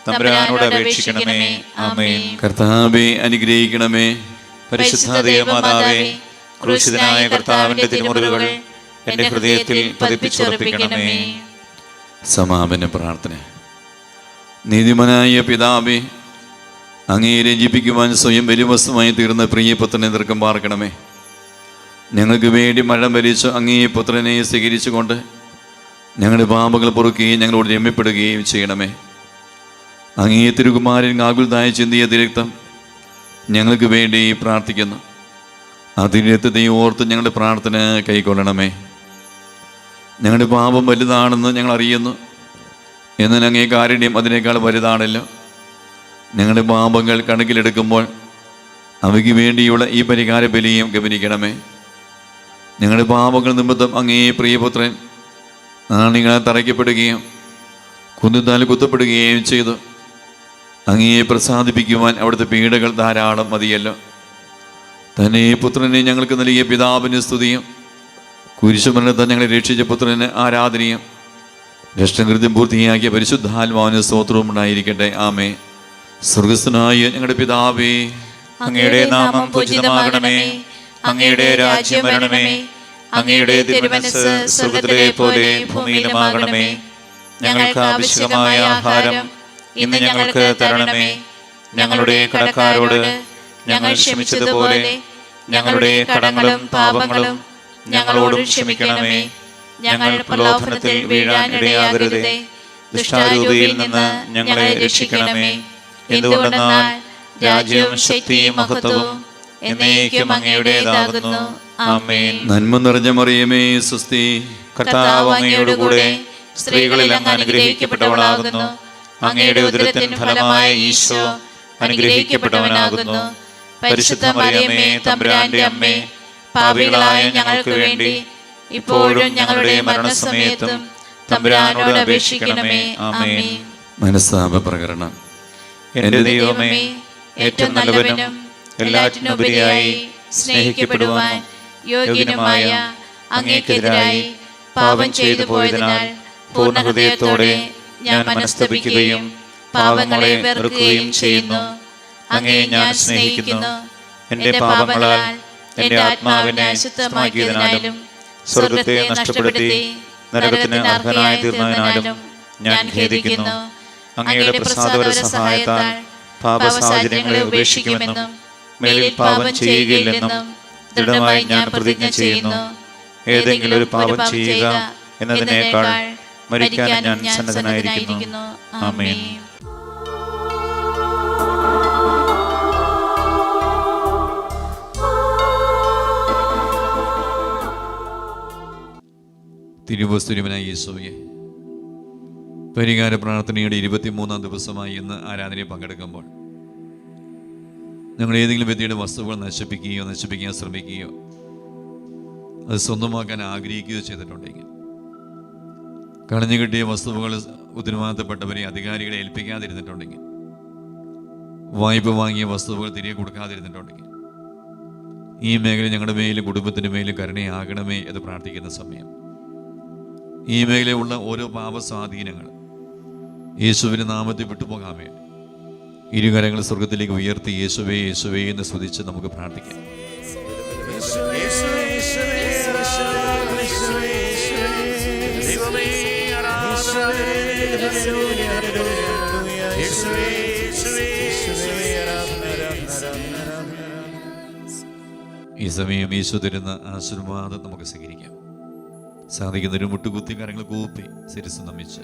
തമ്പുരാനോട് അപേക്ഷിക്കണമേ. ആമേൻ. കർത്താവേ, അനുഗ്രഹിക്കണമേ. പരിശുദ്ധ ദേവമാതാവേ, ക്രൂശിതനായ കർത്താവിന്റെ തിരുമുറിവുകൾ എന്റെ ഹൃദയത്തിൽ പതിപ്പിച്ചുറപ്പിക്കണമേ. സമാപന പ്രാർത്ഥന. നീതിമാനായ പിതാവേ, അങ്ങയെ രഞ്ജിപ്പിക്കുവാൻ സ്വയം ബലിവസ്തുമായി തീർന്ന പ്രിയപുത്രനെ ദീർഘം പാർക്കണമേ. ഞങ്ങൾക്ക് വേണ്ടി മരണം വരിച്ച അങ്ങേ പുത്രനെ സ്വീകരിച്ചുകൊണ്ട് ഞങ്ങളുടെ പാപങ്ങൾ പൊറുക്കുകയും ഞങ്ങളോട് രമ്യപ്പെടുകയും ചെയ്യണമേ. അങ്ങേ തിരുകുമാരൻ ആകുലതായ ചിന്തിയ തിരക്തം ഞങ്ങൾക്ക് വേണ്ടി പ്രാർത്ഥിക്കുന്നു. അതിരക്തത്തെ ഓർത്ത് ഞങ്ങളുടെ പ്രാർത്ഥന കൈക്കൊള്ളണമേ. ഞങ്ങളുടെ പാപം വലുതാണെന്ന് ഞങ്ങൾ അറിയുന്നു, എന്നാൽ അങ്ങേ കാരുണ്യം അതിനേക്കാൾ വലുതാണല്ലോ. ഞങ്ങളുടെ പാപങ്ങൾ കണക്കിലെടുക്കുമ്പോൾ അവയ്ക്ക് വേണ്ടിയുള്ള ഈ പരിഹാര ബലിയും ഗമനിക്കണമേ. ഞങ്ങളുടെ പാപങ്ങൾ നിമിത്തം അങ്ങേ പ്രിയപുത്രൻ ആണികളെ തറയ്ക്കപ്പെടുകയും കുന്തത്താൽ കുത്തപ്പെടുകയും ചെയ്തു. അങ്ങയെ പ്രസാദിപ്പിക്കുവാൻ അവിടുത്തെ പീഡകൾ ധാരാളം മതിയല്ലോ. തന്നെ പുത്രനെ ഞങ്ങൾക്ക് നൽകിയ പിതാവിന് സ്തുതിയും കുരിശുമരണത്താൽ ഞങ്ങളെ രക്ഷിച്ച പുത്രന് ആരാധനയും രക്ഷകൃത്യം പൂർത്തിയാക്കിയ പരിശുദ്ധാത്മാവിന് സ്തോത്രവും ഉണ്ടായിരിക്കട്ടെ. ആമേ. സ്വർഗസ്ഥനായ ഞങ്ങളുടെ പിതാവേ, അങ്ങയുടെ നാമം പൂജിതമാകണമേ. അങ്ങയുടെ രാജ്യം വരണമേ. അങ്ങയുടെ തിരുമനസ്സ് സ്വർഗത്തിലെ പോലെ ഭൂമിയിലുമാകണമേ. ഞങ്ങൾക്ക് ആവശ്യമായ ആഹാരം ഇന്ന് ഞങ്ങൾക്ക് തരണമേ. ഞങ്ങളുടെ കടക്കാരോട് ഞങ്ങൾ ക്ഷമിച്ചതുപോലെ ഞങ്ങളുടെ കടങ്ങളും പാപങ്ങളും ഞങ്ങളോടും ക്ഷമിക്കണമേ. ഞങ്ങൾ പ്രലോഭനത്തിൽ വീഴാൻ ഇടയാകരുതേ. ദുഷ്ടാരൂപിയിൽ നിന്ന് ഞങ്ങളെ രക്ഷിക്കണമേ. എന്തുകൊണ്ടെന്നാൽ രാജ്യവും ശക്തിയും മഹത്വവും എന്നേക്കും അങ്ങയുടേതാകുന്നു. ആമേൻ. നന്മ നിറഞ്ഞ മറിയമേ, സ്വസ്തി. കർത്താവ് അങ്ങയോടുകൂടെ സ്ത്രീകളിൽ അങ്ങ് അനുഗ്രഹിക്കപ്പെട്ടവളാകുന്നു. അങ്ങയുടെ ഉദരത്തിൻ ഫലമായ ഈശോ അനുഗ്രഹിക്കപ്പെട്ടവനാകുന്നു. പരിശുദ്ധ മറിയമേ, തമ്പുരാന്റെ അമ്മേ, പാപികളായ ഞങ്ങൾക്ക് വേണ്ടി ഇപ്പോഴും ഞങ്ങളുടെ മരണസമയത്തും തമ്പുരാനോട് അപേക്ഷിക്കണമേ. ആമേൻ. മനസ്താപ പ്രകരണം. എന്റെ ദൈവമേ, ഏറ്റവും നല്ലവനും എല്ലാറ്റിനുപരിയായി സ്നേഹിക്കപ്പെടുവാൻ യോഗ്യനുമായ അങ്ങേക്കെതിരായി പാപം ചെയ്തു പോയതിനാൽ പൂർണ്ണ ഹൃദയത്തോടെ ഞാൻ മനസ്തപിക്കുകയും പാപങ്ങളെ വെറുക്കുകയും ചെയ്യുന്നു. അങ്ങയെ ഞാൻ സ്നേഹിക്കുന്നു. എന്റെ പാപങ്ങളാൽ എന്റെ ആത്മാവിനെ അശുദ്ധമാക്കിയതിനാലും സ്വർഗത്തെ നഷ്ടപ്പെടുത്തി നരകത്തിന് അർഹനായി തീർന്നതിനാലും ഞാൻ ഖേദിക്കുന്നു. അങ്ങയുടെ പ്രസാദപര സഹായത്താൽ പാപസാഹചര്യങ്ങളെ ഉപേക്ഷിക്കുമെന്നും മേലിൽ പാപം ചെയ്യുകയില്ലെന്നും ദൃഢമായി ഞാൻ പ്രതിജ്ഞ ചെയ്യുന്നു. ഏതെങ്കിലും ഒരു പാപം ചെയ്യുക എന്നതിനേക്കാൾ മരിക്കാൻ ഞാൻ സന്നദ്ധനായിരിക്കുന്നു. ആമേൻ. തിരുവസ്തുരുവനായ യേശുവേ, പരിഹാര പ്രാർത്ഥനയുടെ 23-ാം ദിവസമായി ഇന്ന് ആരാധനയിൽ പങ്കെടുക്കുമ്പോൾ ഞങ്ങൾ ഏതെങ്കിലും വ്യക്തിയുടെ വസ്തുക്കൾ നശിപ്പിക്കാൻ ശ്രമിക്കുകയോ അത് സ്വന്തമാക്കാൻ ആഗ്രഹിക്കുകയോ ചെയ്തിട്ടുണ്ടെങ്കിൽ, കളഞ്ഞു കിട്ടിയ വസ്തുക്കൾ ഉത്തരവാദിത്തപ്പെട്ടവരെ അധികാരികളെ ഏൽപ്പിക്കാതിരുന്നിട്ടുണ്ടെങ്കിൽ, വായ്പ വാങ്ങിയ വസ്തുക്കൾ തിരികെ കൊടുക്കാതിരുന്നിട്ടുണ്ടെങ്കിൽ, ഈ മേഖല ഞങ്ങളുടെ മേലും കുടുംബത്തിൻ്റെ മേലും കരുണയാകണമേ എന്ന് പ്രാർത്ഥിക്കുന്ന സമയം, ഈ മേഖലയിലുള്ള ഓരോ പാപസ്വാധീനങ്ങൾ യേശുവിൻ്റെ നാമത്തിൽ വിട്ടുപോകാൻ വേണ്ടി ഇരുകരങ്ങൾ സ്വർഗത്തിലേക്ക് ഉയർത്തി യേശുവേ യേശുവേ എന്ന് സ്തുതിച്ച് നമുക്ക് പ്രാർത്ഥിക്കാം. ഈ സമയം യേശു തരുന്ന ആശീർവാദം നമുക്ക് സ്വീകരിക്കാം. സാധിക്കുന്നൊരു മുട്ടുകുത്തി കരങ്ങൾ കൂപ്പി ശിരസ്സ് നമിച്ച്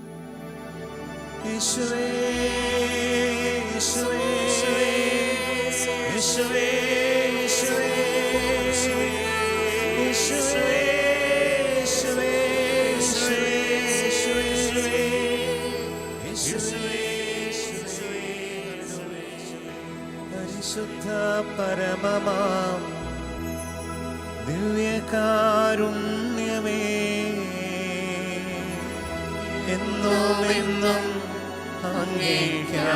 പരിശുദ്ധ പരമമാം ദിവ്യകാരുണ്യമേ, എന്നും എന്നും അങ്ങേയ്ക്ക്